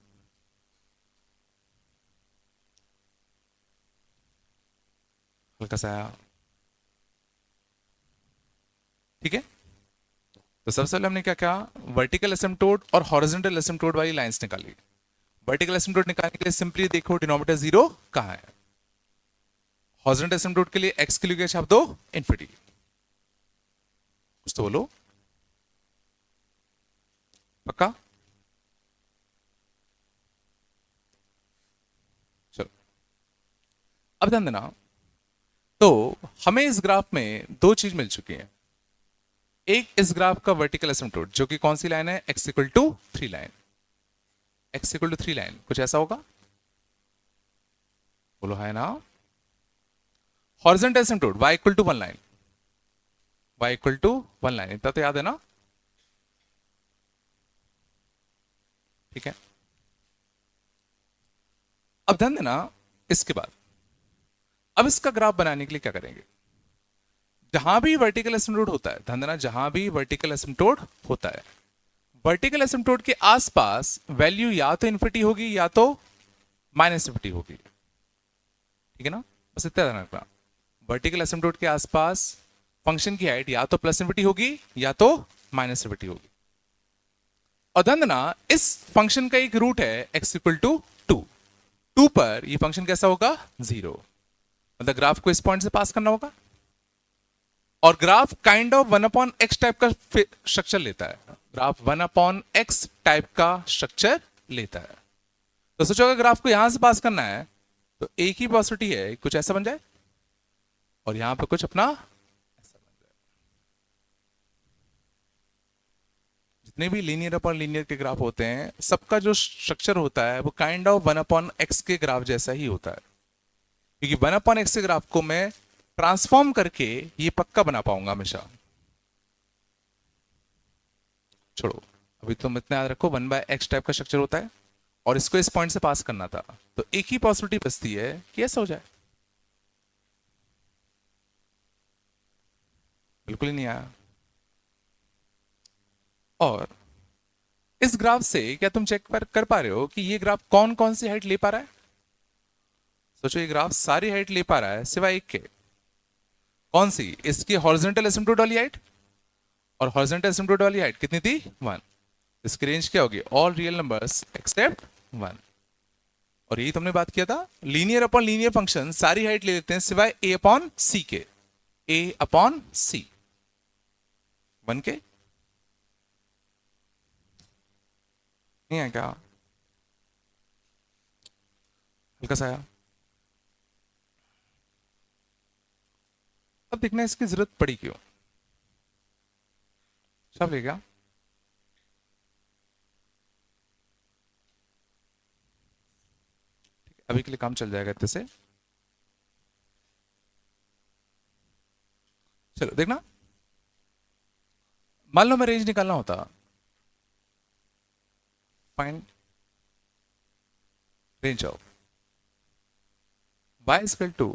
हल्का सा आया, ठीक है। तो सबसे पहले हमने क्या किया, वर्टिकल एसिम्पटोट और हॉरिजॉन्टल एसिम्पटोट वाली लाइंस निकाली। वर्टिकल एसिम्पटोट निकालने के लिए सिंपली देखो डिनोमिनेटर 0 कहां है। हॉरिजॉन्टल एसिम्पटोट के लिए x के लिए क्या छाप दो, इन्फिनिटी। कुछ तो बोलो, पक्का। चलो अब ध्यान देना, तो हमें इस ग्राफ में दो चीज मिल चुकी है। एक इस ग्राफ का वर्टिकल एसिम्पटोट जो कि कौन सी लाइन है, x equal to 3 line. x equal to 3 line कुछ ऐसा होगा, बोलो है ना। Horizontal asymptote y equal to 1 line, y equal to 1 line, इतना तो याद है ना, ठीक है। अब ध्यान देना, इसके बाद अब इसका ग्राफ बनाने के लिए क्या करेंगे, जहां भी वर्टिकल एसिम्पटोट होता है, ध्यान देना जहां भी वर्टिकल एसिम्पटोट होता है, वर्टिकल एसिम्पटोट के आसपास वैल्यू या तो इन्फिनिटी होगी या तो माइनस इन्फिनिटी होगी, ठीक है ना। बस इतना ध्यान रखना, वर्टिकल एसिम्पटोट के आसपास फंक्शन की हाइट या तो प्लस इन्फिनिटी होगी या तो माइनस इन्फिनिटी होगी। और ध्यान देना इस फंक्शन का एक रूट है x इक्वल टू 2 पर ये फंक्शन कैसा होगा, 0। मतलब ग्राफ को इस पॉइंट से पास करना होगा, और graph kind of 1/x type का स्ट्रक्चर लेता है। ग्राफ 1/x टाइप का स्ट्रक्चर लेता है। तो सोचो अगर ग्राफ को यहां से पास करना है तो एक ही पॉसिबिलिटी है, कुछ ऐसा बन जाए और यहां पे कुछ अपना ऐसा बन जाए। जितने भी लीनियर अपॉन लीनियर के ग्राफ होते हैं सबका जो स्ट्रक्चर होता है वो काइंड ऑफ 1/x के ग्राफ जैसा ही होता है, क्योंकि 1/x के ग्राफ को मैं ट्रांसफॉर्म करके ये पक्का बना पाऊंगा हमेशा। छोड़ो, अभी तुम इतना याद रखो 1/x टाइप का स्ट्रक्चर होता है और इसको इस पॉइंट से पास करना था, तो एक ही पॉसिबिलिटी बचती है कि ऐसा हो जाए। बिल्कुल ही नहीं आया। और इस ग्राफ से क्या तुम चेक कर पा रहे हो कि ये ग्राफ कौन कौन सी हाइट ले पा रहा है। सोचो ये ग्राफ सारी हाइट ले पा रहा है सिवाय एक के, कौन सी, इसकी हॉरिजॉन्टल एसिम्पटोट वाली हाइट, और हॉरिजॉन्टल एसिम्पटोट वाली हाइट कितनी थी, 1। इसकी रेंज क्या होगी, ऑल रियल नंबर्स एक्सेप्ट 1। और यही तुमने बात किया था, लीनियर अपॉन लीनियर फंक्शन सारी हाइट ले लेते हैं सिवाय a अपॉन सी के, a अपॉन सी 1 के। नहीं है क्या, हल्का सा आया। अब देखना इसकी जरूरत पड़ी क्यों, सब ले गया। अभी के लिए काम चल जाएगा इतने से। चलो देखना, मान लो मैं रेंज निकालना होता, find range of y is equal to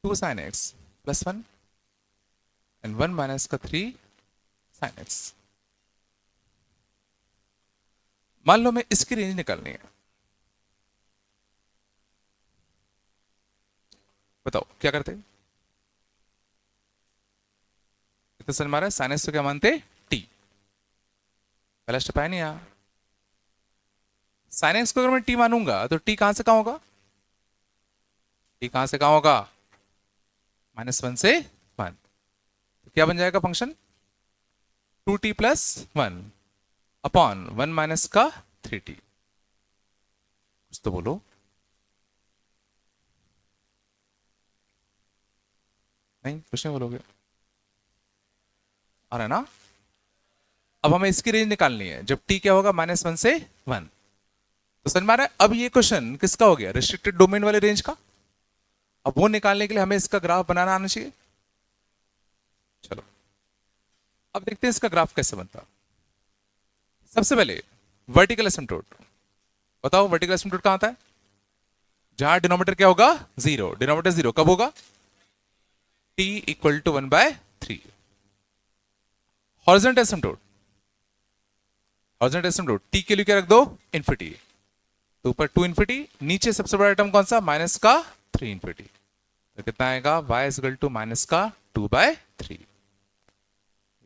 2 sin x plus 1 and 1 minus का 3 sin x। मान लो मैं इसकी रेंज निकालनी है, बताओ क्या करते, इतना समझ मारा, साइन एक्स तो क्या मानते, t। पहला स्टेप है नहीं यहाँ, साइन एक्स को अगर मैं t मानूंगा तो t कहां से कहां होगा, t कहां से कहां होगा, -1 से 1। तो क्या बन जाएगा function, 2t plus 1 upon 1 minus का 3t। कुछ तो बोलो, नहीं कुछ नहीं बोलोगे, आ रहा है ना। अब हमें इसकी रेंज निकालनी है जब t क्या होगा, -1 से 1। तो समझ में आ रहा है, अब ये क्वेश्चन किसका हो गया, रिस्ट्रिक्टेड डोमेन वाले रेंज का। अब वो निकालने के लिए हमें इसका ग्राफ बनाना आना चाहिए। चलो अब देखते हैं इसका ग्राफ कैसे बनता। सबसे पहले वर्टिकल एसिम्पटोट, बताओ वर्टिकल एसिम्पटोट कहां आता है, जहां डिनोमिनेटर क्या होगा, जीरो, डिनोमिनेटर जीरो कब होगा, t equal to 1/3। Horizontal asymptote, horizontal asymptote t के लिए क्या रख दो, इन्फिनिटी, तो ऊपर 2 इन्फिनिटी, नीचे सबसे बड़ा टर्म कौन सा, माइनस का 3 इन्फिनिटी, तो कितना आएगा y is equal to minus का 2/3।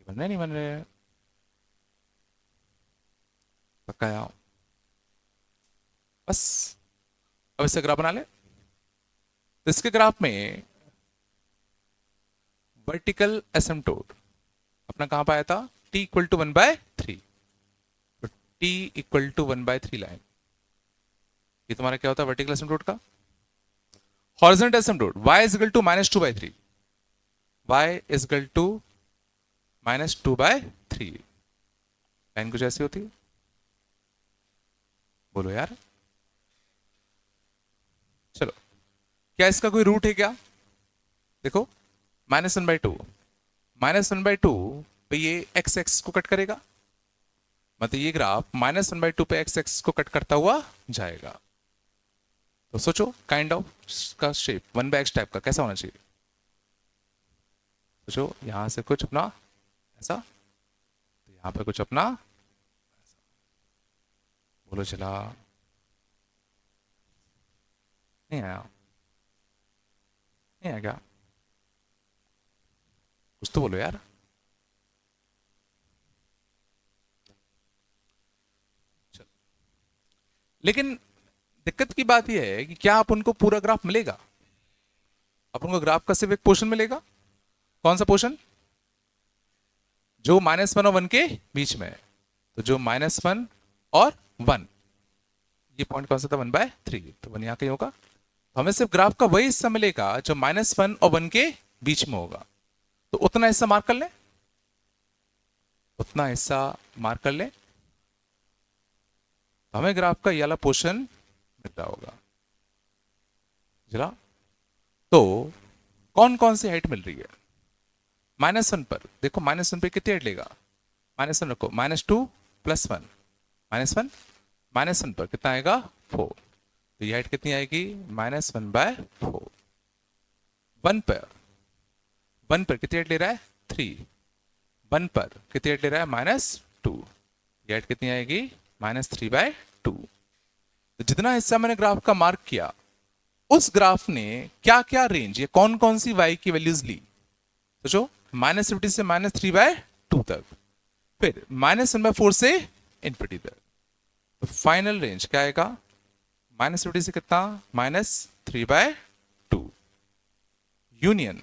बन रहे नहीं बन रहे, पक्का है, बस। अब इससे ग्राफ बना ले, तो इसके ग्राफ में वर्टिकल एसिम्पटोट अपना कहां पाया था, t इक्वल टू 1/3, तो t इक्वल टू 1/3 लाइन, ये तुम्हारा क्या होता है वर्टिकल एसिम्पटोट का। Horizontal asymptote y is equal to -2/3, y is equal to -2/3, line कुछ ऐसी होती है, बोलो यार, चलो, क्या इसका कोई रूट है क्या, देखो -1/2, -1/2 पे ये x x को कट करेगा, मतलब ये ग्राफ -1/2 पे x x को कट करता हुआ जाएगा, तो सोचो काइंड ऑफ का शेप 1/x टाइप का कैसा होना चाहिए, सोचो यहां से कुछ अपना ऐसा, तो यहां पे कुछ अपना, बोलो चला, नहीं आया, नहीं आया क्या, कुछ तो बोलो यार, चलो, लेकिन दिक्कत की बात यह है कि क्या आप उनको पूरा ग्राफ मिलेगा, आप उनको ग्राफ का सिर्फ एक पोर्शन मिलेगा, कौन सा पोर्शन, जो -1 और 1 के बीच में है, तो जो -1 और 1, ये पॉइंट कौन सा था 1/3, तो 1 यहां कहीं होगा, तो हमें सिर्फ ग्राफ का वही हिस्सा मिलेगा जो -1 और 1 के बीच में होगा, तो उतना हिस्सा मार्क कर ले, उतना हिस्सा मार्क कर ले, हमें ग्राफ का ये वाला पोर्शन मिल रहा होगा, जरा, तो कौन कौन सी हाइट मिल रही है, -1 पर देखो, -1 पे कितनी हाइट लेगा, -1 रखो, -2 + 1, -1, -1 पर कितना आएगा 4, तो ये हाइट कितनी आएगी -1/4, 1 पर कितनी हाइट ले रहा है 3, 1 पर कितनी हाइट ले रहा है -2, ये हाइट कितनी आएगी -3/2, तो जितना हिस्सा मैंने ग्राफ का मार्क किया, उस ग्राफ ने क्या क्या रेंज, ये कौन कौन सी y की वैल्यूज ली, सोचो, -50 से -3/2 तक, फिर -1/4 से इन्फिनिटी तक, तो फाइनल रेंज क्या आएगा, -50 से कितना -3/2, यूनियन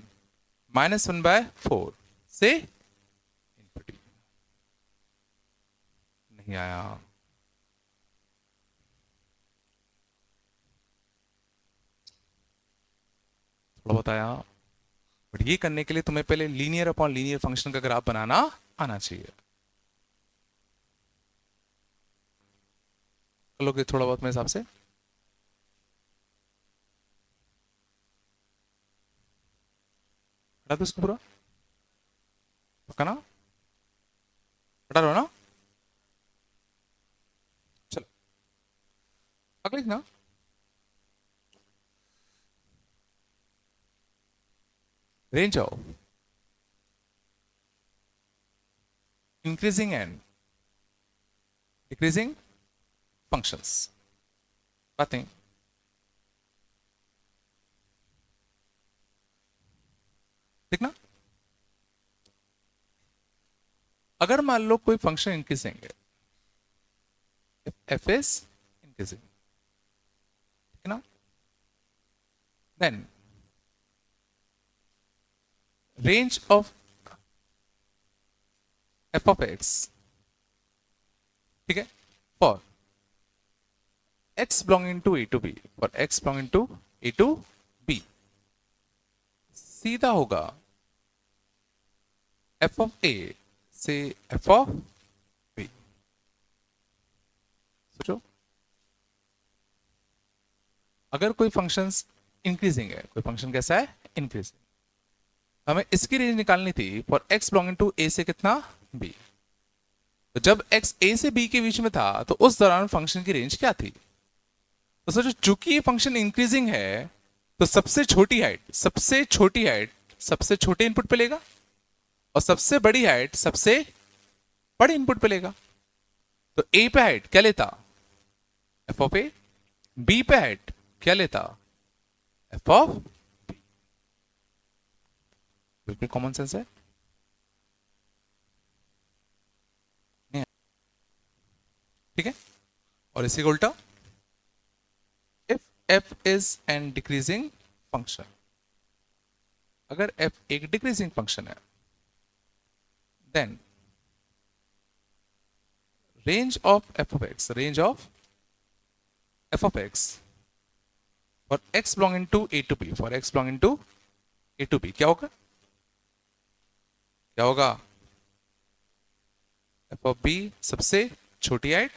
-1/4 से इन्फिनिटी, नहीं आया, थोड़ा बताया, बट ये करने के लिए तुम्हें पहले लीनियर अपॉन लीनियर फंक्शन का ग्राफ बनाना आना चाहिए, लोगे थोड़ा बहुत मेरे हिसाब से, हटा दो इसको पूरा, पक्का ना, हटा दो ना, चलो अगले ना, रेंज आओ, इंक्रीजिंग एंड डिक्रीजिंग फंक्शंस, बातें, देखना, अगर मान लो कोई फंक्शन इंक्रीजिंग है, f is increasing, ठीक है ना, then range of f of x, ठीक है, for x belonging to a to b, for x belonging to a to b, सीधा होगा f of a से f of b, सोचो, अगर कोई फंक्शन इंक्रीजिंग है, कोई फंक्शन कैसा है इंक्रीजिंग, हमें इसकी रेंज निकालनी थी for x belonging to a से कितना b, तो जब x a से b के बीच में था तो उस दौरान फंक्शन की रेंज क्या थी, तो सोचो चूंकि ये फंक्शन इंक्रीजिंग है तो सबसे छोटे इनपुट पे लेगा और सबसे बड़ी हाइट सबसे बड़े इनपुट पे लेगा। तो ए पे हाइट क्या लेता, एफ ऑफ ए। बी पे हाइट क्या लेता, एफ ऑफ। बिल्कुल कॉमन सेंस है। ठीक है, और इसी का उल्टा, if F is an decreasing function, अगर एफ एक डिक्रीजिंग फंक्शन है then range of f of x for x belonging to a to b, क्या होगा f of b सबसे छोटी हाइट,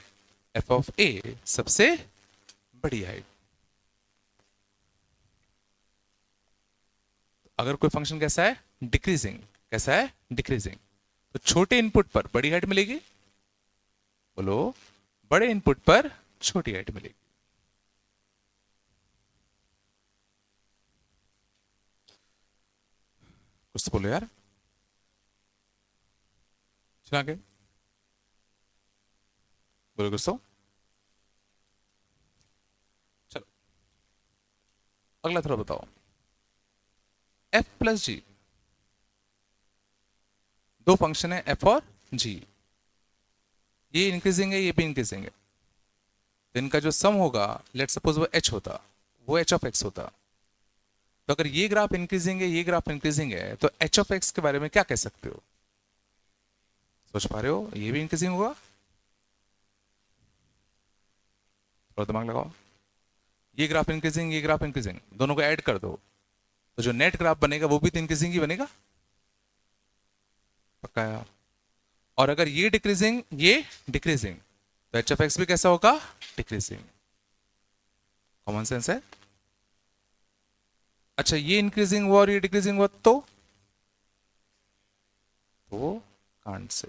f of a सबसे बड़ी हाइट। अगर कोई फंक्शन कैसा है, डिक्रीजिंग, तो छोटे इनपुट पर बड़ी हाइट मिलेगी, बोलो बड़े इनपुट पर छोटी हाइट मिलेगी। कुछ तो बोलो यार, चला आगे बोलो कुछ तो। चलो अगला थोड़ा बताओ, f प्लस जी, दो फंक्शन है f और g, ये इंक्रीजिंग है ये भी इंक्रीजिंग है, तो इनका जो सम होगा लेट सपोज वो h होता, वो h ऑफ x होता। तो अगर ये ग्राफ इंक्रीजिंग है ये ग्राफ इंक्रीजिंग है तो h ऑफ x के बारे में क्या कह सकते हो, सोच पा रहे हो, ये भी इंक्रीजिंग होगा। और दिमाग लगाओ, ये ग्राफ इंक्रीजिंग दोनों को ऐड कर दो तो जो नेट ग्राफ बनेगा वो भी तो इंक्रीजिंग ही बनेगा, पक्का यार। और अगर ये डिक्रीजिंग तो एच ऑफ एक्स भी कैसा होगा, डिक्रीजिंग। कॉमन सेंस है। अच्छा ये इंक्रीजिंग हुआ और ये डिक्रीजिंग हुआ तो कांट से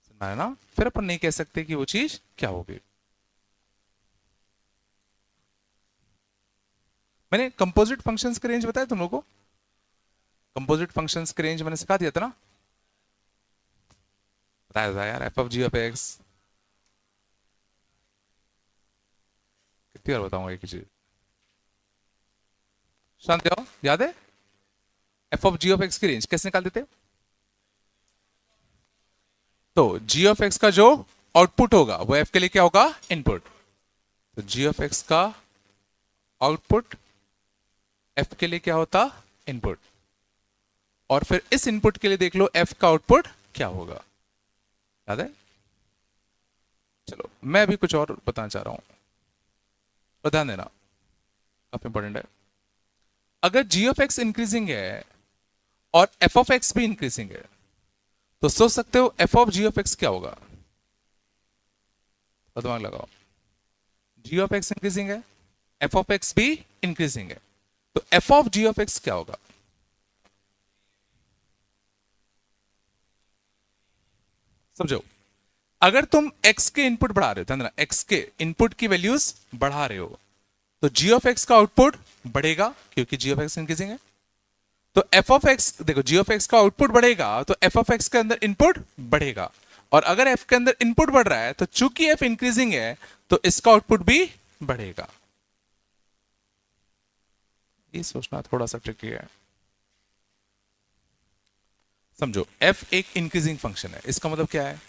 सुना है ना, फिर अपन नहीं कह सकते कि वो चीज क्या होगी। मैंने कंपोजिट फंक्शंस का रेंज बताया तुम लोगों को, कंपोजिट फंक्शंस के रेंज मैंने सिखा दिया था ना, बताया था यार, f of g of x. कितनी बार बताऊंगा एक ही चीज, शांत जाओ, याद है f of g of x की रेंज कैसे निकाल देते, तो जी ऑफ एक्स का जो आउटपुट होगा वो एफ के लिए क्या होगा, इनपुट। तो जी ऑफ एक्स का आउटपुट एफ के लिए क्या होता, इनपुट। और फिर इस इनपुट के लिए देख लो एफ का आउटपुट क्या होगा, याद है। चलो मैं अभी कुछ और बताना चाह रहा हूं, और ध्यान देना काफी इंपॉर्टेंट है। अगर जी ऑफ एक्स इंक्रीजिंग है और एफ ऑफ एक्स भी इंक्रीजिंग है तो सोच सकते हो f of g of x क्या होगा, तो दिमाग लगाओ। जी ऑफ एक्स इंक्रीजिंग है, एफ ऑफ एक्स भी इंक्रीजिंग है, तो f of g of x क्या होगा, समझो। अगर तुम x के इनपुट बढ़ा रहे हो, ध्यान देना x के इनपुट की वैल्यूज बढ़ा रहे हो तो g ऑफ x का आउटपुट बढ़ेगा क्योंकि g ऑफ x इंक्रीजिंग है। तो f ऑफ x देखो, g ऑफ x का आउटपुट बढ़ेगा तो f ऑफ x के अंदर इनपुट बढ़ेगा, और अगर f के अंदर इनपुट बढ़ रहा है तो चूंकि f इंक्रीजिंग है तो इसका आउटपुट भी बढ़ेगा। ये सोचना थोड़ा सा ट्रिकी है, समझो f एक इंक्रीजिंग फंक्शन है, इसका मतलब क्या है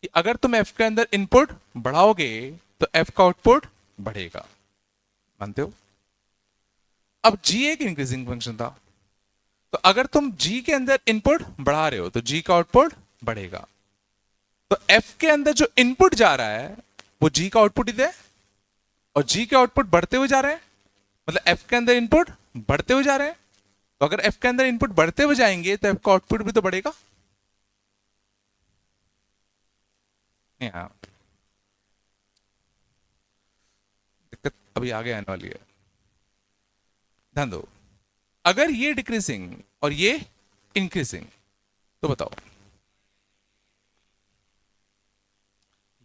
कि अगर तुम f के अंदर इनपुट बढ़ाओगे तो f का आउटपुट बढ़ेगा, मानते हो। अब g एक इंक्रीजिंग फंक्शन था, तो अगर तुम g के अंदर इनपुट बढ़ा रहे हो तो g का आउटपुट बढ़ेगा। तो f के अंदर जो इनपुट जा रहा है वो g का आउटपुट ही है, और g के आउटपुट बढ़ते हुए जा रहे हैं, मतलब f के अंदर इनपुट बढ़ते हुए जा रहे हैं। तो अगर f के अंदर इनपुट बढ़ते हुए जाएंगे तो f का आउटपुट भी तो बढ़ेगा। दिक्कत अभी आगे आने वाली है, ध्यान दो। अगर ये डिक्रीजिंग और ये इंक्रीजिंग तो बताओ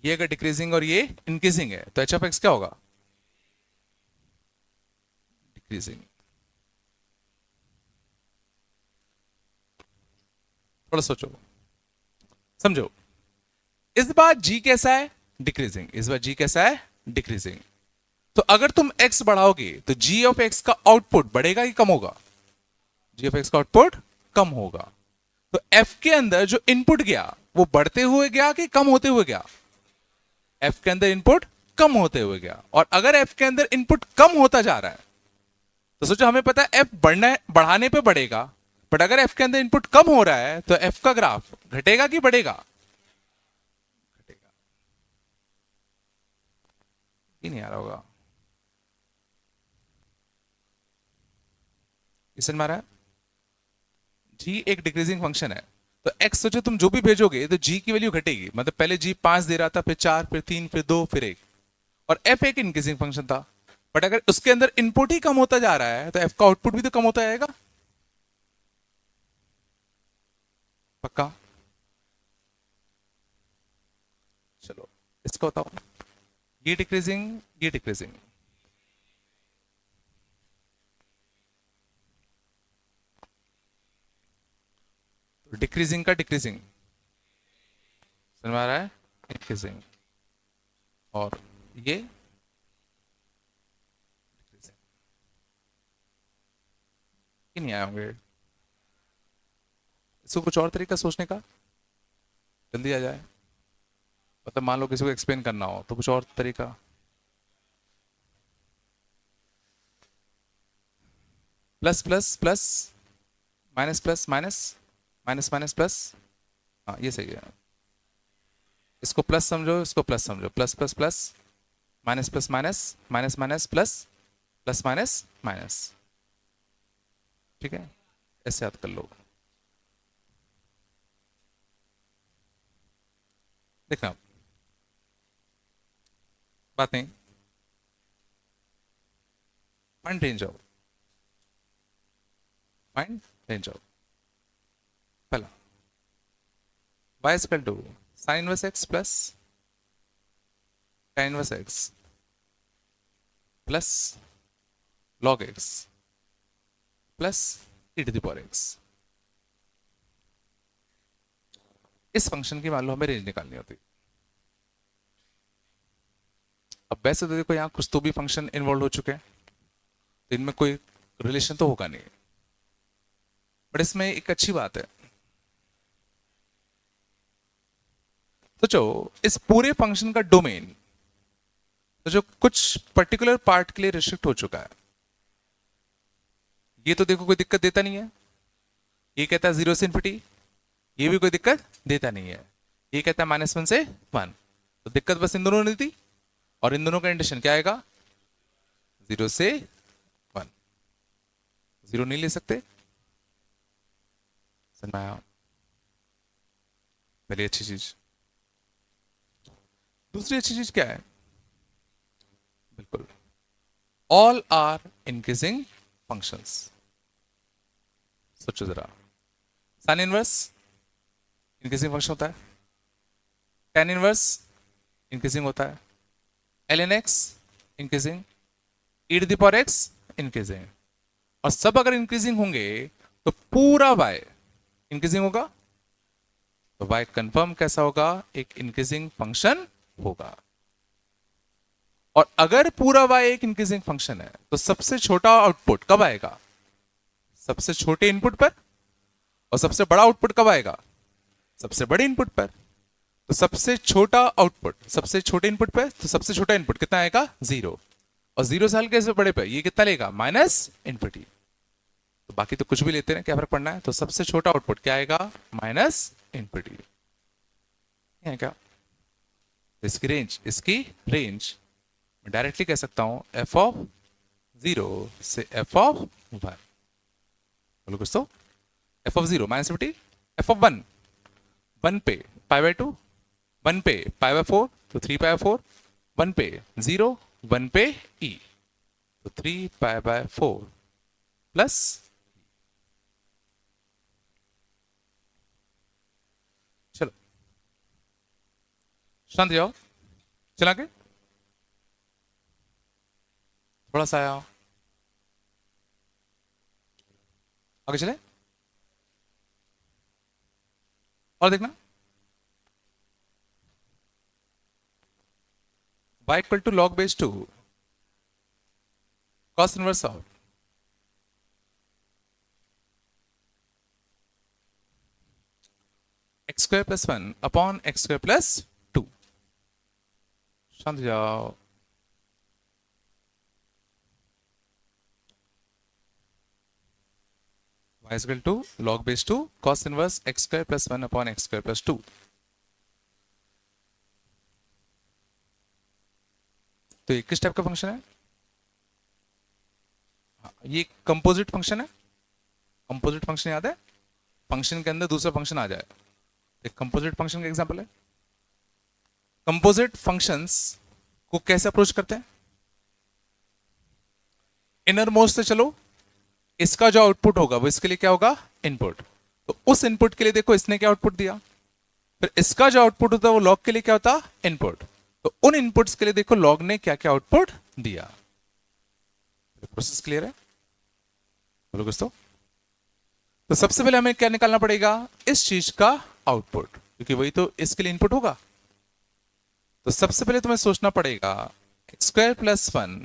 ये अगर डिक्रीजिंग और ये इंक्रीजिंग है तो एच ऑफ एक्स क्या होगा? डिक्रीजिंग। थोड़ा सोचो, समझो। इस बार जी कैसा है? डिक्रीजिंग। इस बार जी कैसा है? डिक्रीजिंग। तो अगर तुम x बढ़ाओगे तो g ऑफ x का आउटपुट बढ़ेगा कि कम होगा? g ऑफ x का आउटपुट कम होगा। तो f के अंदर जो इनपुट गया वो बढ़ते हुए गया कि कम होते हुए गया? f के अंदर इनपुट कम होते हुए गया। और अगर f के अंदर इनपुट कम होता जा रहा है तो सोचो, हमें पता है f बढ़ाने पे बढ़ेगा, बट अगर f के अंदर इनपुट कम हो रहा है तो f का ग्राफ घटेगा कि बढ़ेगा? घटेगा। ये नहीं आ रहा होगा, इसे मारा। g एक डिक्रीजिंग फंक्शन है, तो x सोचो तुम जो भी भेजोगे तो g की वैल्यू घटेगी। मतलब पहले g 5 दे रहा था, फिर 4, फिर 3, फिर 2, फिर 1। और f एक इंक्रीजिंग फंक्शन था, बट अगर उसके अंदर इनपुट ही कम होता जा रहा है तो f का आउटपुट भी तो कम होता जाएगा। पक्का? चलो इसको बताओ। ये डिक्रीजिंग, ये डिक्रीजिंग। डिक्रीजिंग का डिक्रीजिंग समझ में आ रहा है? इंक्रीजिंग। और ये डिक्रीजिंग। ये नहीं आए होंगे। इसको कुछ और तरीका सोचने का, जल्दी आ जाए। मतलब मान लो किसी को एक्सप्लेन करना हो तो कुछ और तरीका। Plus plus plus, minus plus minus, minus minus plus. हाँ ये सही है। इसको प्लस समझो, इसको प्लस समझो। Plus plus plus, minus plus minus, minus minus plus, plus minus minus. ठीक है, ऐसे याद कर लो। देखना बात नहीं, माइंड रेंज आओ, माइंड रेंज आओ। पहला y is equal to sin inverse x plus tan inverse x plus log x plus e to the power x। इस फंक्शन की मान लो हमें रेंज निकालनी होती। अब वैसे तो देखो यहाँ कुछ तो भी फंक्शन इन्वॉल्व हो चुके हैं, तो इनमें कोई रिलेशन तो होगा नहीं, बट इसमें एक अच्छी बात है। सोचो इस पूरे फंक्शन का डोमेन तो जो कुछ पर्टिकुलर पार्ट के लिए रिस्ट्रिक्ट हो चुका है। ये तो देखो कोई दिक्कत देता नहीं है, ये कहता है 0 से इन्फिनिटी, ये भी कोई दिक्कत देता नहीं है। ये कहता है -1 से 1, तो दिक्कत बस इन दोनों ने थी। और इन दोनों का इंडिकेशन क्या आएगा? 0 से 1। 0 नहीं ले सकते, समझ में आया? पहली अच्छी चीज। दूसरी अच्छी चीज क्या है? बिल्कुल, ऑल आर इंक्रीजिंग फंक्शंस। सोचो जरा, साइन इनवर्स इंक्रीजिंग फंक्शन होता है, tan इनवर्स इंक्रीजिंग होता है, ln x increasing, e to the power x increasing. और सब अगर इंक्रीजिंग होंगे तो पूरा y इंक्रीजिंग होगा। तो y कंफर्म कैसा होगा? एक इंक्रीजिंग फंक्शन होगा। और अगर पूरा y एक इंक्रीजिंग फंक्शन है तो सबसे छोटा आउटपुट कब आएगा? सबसे छोटे इनपुट पर। और सबसे बड़ा आउटपुट कब आएगा? सबसे बड़े इनपुट पर। तो सबसे छोटा आउटपुट सबसे छोटे इनपुट पे, तो सबसे छोटा इनपुट कितना आएगा? 0। और 0 से हल्के से बड़े पे ये कितना लेगा? Minus infinity. तो बाकी तो कुछ भी लेते हैं, क्या फर्क पड़ना है? तो सबसे छोटा आउटपुट क्या आएगा? माइनस इनफिनिटी है क्या? इसकी रेंज मैं डायरेक्टली कह सकता हूं f(0) से f(1). बोलो कुछ तो। f(0) -50, f(1) 1 पे π/2, 1 पे π/4, तो 3π/4, 1 पे 0, 1 पे e, तो 3π/4 प्लस। चलो शांत जाओ, चला के थोड़ा सा आया, आगे चले और देखना y equal to log base 2 cos inverse of x square plus 1 upon x square plus 2। शांत जाओ। y is equal to log base 2 cos inverse x square plus 1 upon x square plus 2। तो ये किस टाइप का function है? ये composite function है। Composite function याद है? फंक्शन के अंदर दूसरा फंक्शन आ जाए, एक कंपोजिट फंक्शन का एग्जांपल है। कंपोजिट फंक्शंस को कैसे अप्रोच करते हैं? इनर मोस्ट से चलो, इसका जो आउटपुट होगा वो इसके लिए क्या होगा? इनपुट। तो उस इनपुट के लिए देखो इसने क्या आउटपुट दिया, फिर इसका जो आउटपुट होता है वो लॉग के लिए क्या होता? इनपुट। तो उन इनपुट्स के लिए देखो लॉग ने क्या क्या आउटपुट दिया। प्रोसेस क्लियर है? बोलो कुछ तो सबसे पहले हमें क्या निकालना पड़ेगा? इस चीज का आउटपुट, क्योंकि वही तो इसके लिए इनपुट होगा। तो सबसे पहले तुम्हें सोचना पड़ेगा x square plus 1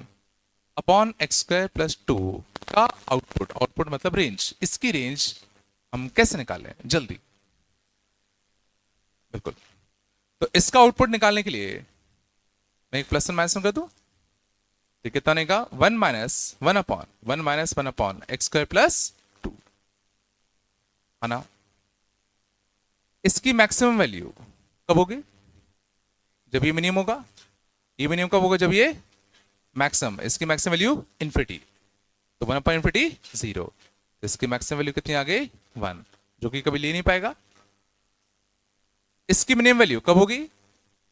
upon x square plus 2 का आउटपुट। आउटपुट मतलब रेंज, इसकी रेंज हम कैसे निकालें जल्दी? बिल्कुल। तो इसका आउटपुट निकालने के लिए मैं एक प्लस वन माइनस वन कर दूं, तो कितना बनेगा? 1 minus one upon x square plus 2, है ना? इसकी मैक्सिमम वैल्यू कब होगी? जब ये मिनिमम होगा। ये मिनिमम कब होगा? जब ये मैक्सिमम। इसकी मैक्सिमम वैल्यू इन्फिनिटी, तो 1 अपॉन इन्फिनिटी 0। इसकी मैक्सिमम वैल्यू कितनी आ गई? 1, जो कि कभी ले नहीं पाएगा। इसकी मिनिमम वैल्यू कब होगी?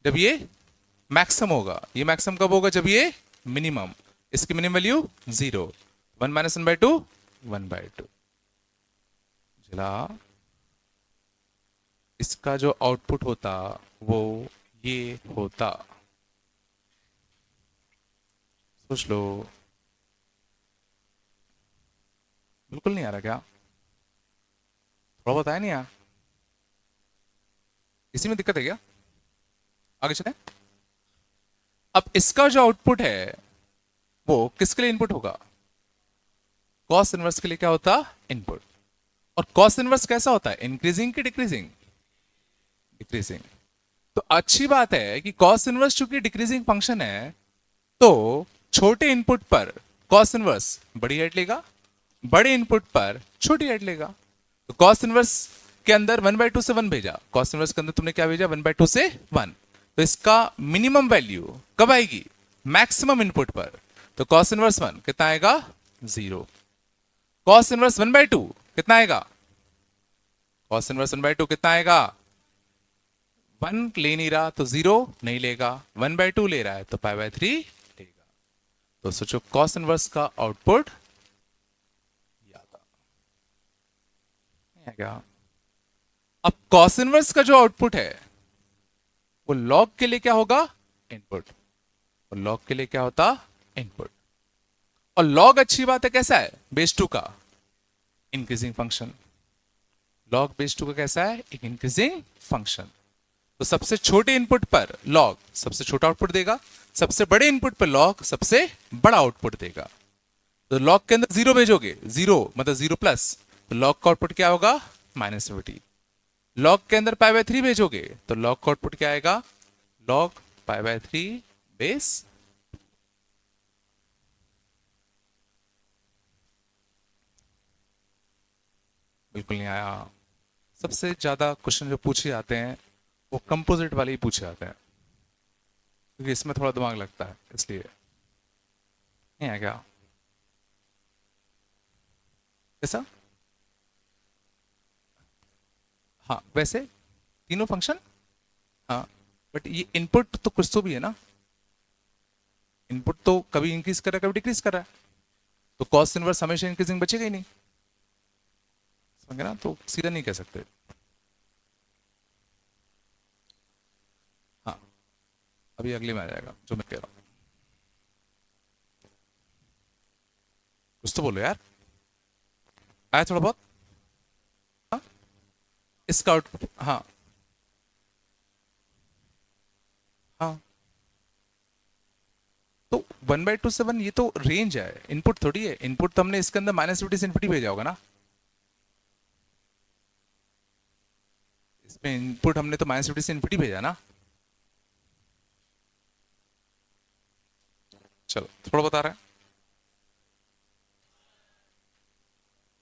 जब ये मैक्सिमम होगा। ये मैक्सिमम कब होगा? जब ये मिनिमम। इसकी मिनिमम वैल्यू 0। 1 माइनस 1/2 1/2। चला, इसका जो आउटपुट होता वो ये होता। सोच लो। बिल्कुल नहीं आ रहा क्या? थोड़ा बताया नहीं यार, इसी में दिक्कत है क्या? आगे चले। अब इसका जो आउटपुट है वो किसके लिए इनपुट होगा? कॉस इनवर्स के लिए क्या होता? इनपुट। और कॉस इनवर्स कैसा होता है? इंक्रीजिंग की डिक्रीजिंग? डिक्रीजिंग। तो अच्छी बात है कि कॉस इनवर्स चूंकि डिक्रीजिंग फंक्शन है, तो छोटे इनपुट पर कॉस इनवर्स बड़ी हाइट लेगा, बड़े इनपुट पर छोटी हाइट लेगा। तो कॉस इनवर्स के अंदर 1/2 से 1 भेजा, कॉस इनवर्स के अंदर तुमने क्या भेजा? 1/2 से 1। तो इसका मिनिमम वैल्यू कब आएगी? मैक्सिमम इनपुट पर। तो कॉस इनवर्स 1 कितना आएगा? 0। कॉस इनवर्स 1/2 कितना आएगा? कॉस इनवर्स 1/2 कितना आएगा? 1 ले नहीं रहा तो 0 नहीं लेगा, 1/2 ले रहा है तो π/3 लेगा। तो सोचो कॉस इनवर्स का आउटपुट क्या? अब कॉस इनवर्स का जो आउटपुट है वो लॉग के लिए क्या होगा? इनपुट। और लॉग के लिए क्या होता? इनपुट। और लॉग अच्छी बात है, कैसा है? बेस 2 का इंक्रीजिंग फंक्शन। लॉग बेस 2 का कैसा है? एक इंक्रीजिंग फंक्शन। तो सबसे छोटे इनपुट पर लॉग सबसे छोटा आउटपुट देगा, सबसे बड़े इनपुट पर लॉग सबसे बड़ा आउटपुट देगा। तो लॉग के अंदर 0 भेजोगे, 0 मतलब 0 प्लस, तो लॉग का आउटपुट क्या होगा? -50। लॉग के अंदर π/3 भेजोगे तो लॉग का आउटपुट क्या आएगा? Log π/3 base. बिल्कुल नहीं आया। सबसे ज्यादा क्वेश्चन जो पूछे जाते हैं वो कंपोजिट वाले ही पूछे जाते हैं, क्योंकि इसमें थोड़ा दिमाग लगता है, इसलिए। नहीं आया क्या? ऐसा? हाँ, वैसे तीनों फंक्शन, हाँ, बट ये इनपुट तो कुछ तो भी है ना। इनपुट तो कभी इंक्रीज कर रहा है, कभी डिक्रीज कर रहा है। तो कॉस इनवर्स हमेशा इंक्रीजिंग बचेगा ही नहीं, समझ ना? तो सीधा नहीं कह सकते। हाँ, अभी अगले में आ जाएगा जो मैं कह रहा हूं। कुछ तो बोलो यार, आया थोड़ा बहुत। हाँ? इसका आउटपुट, हाँ हाँ, तो 1/2 से 1 ये तो रेंज है, इनपुट थोड़ी है। इनपुट तो हमने इसके अंदर -50 से इन्फिनिटी भेजा होगा ना, इसमें इनपुट हमने तो -50 से इन्फिनिटी भेजा ना। चलो थोड़ा बता रहा है,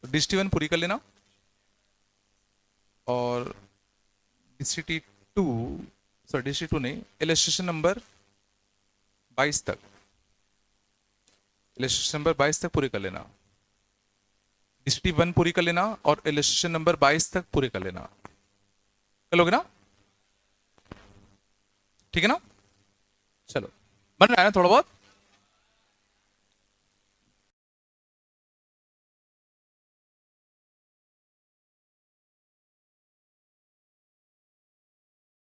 तो DCT1 पूरी कर लेना, और DCT2, सॉरी DCT2 नहीं, इलस्ट्रेशन नंबर 22 तक, इलस्ट्रेशन नंबर 22 तक पूरी कर लेना। DCT1 पूरी कर लेना और इलस्ट्रेशन नंबर 22 तक पूरी कर लेना, कर लोगे ना? ठीक है ना? चलो, बन रहा है ना थोड़ा बहुत?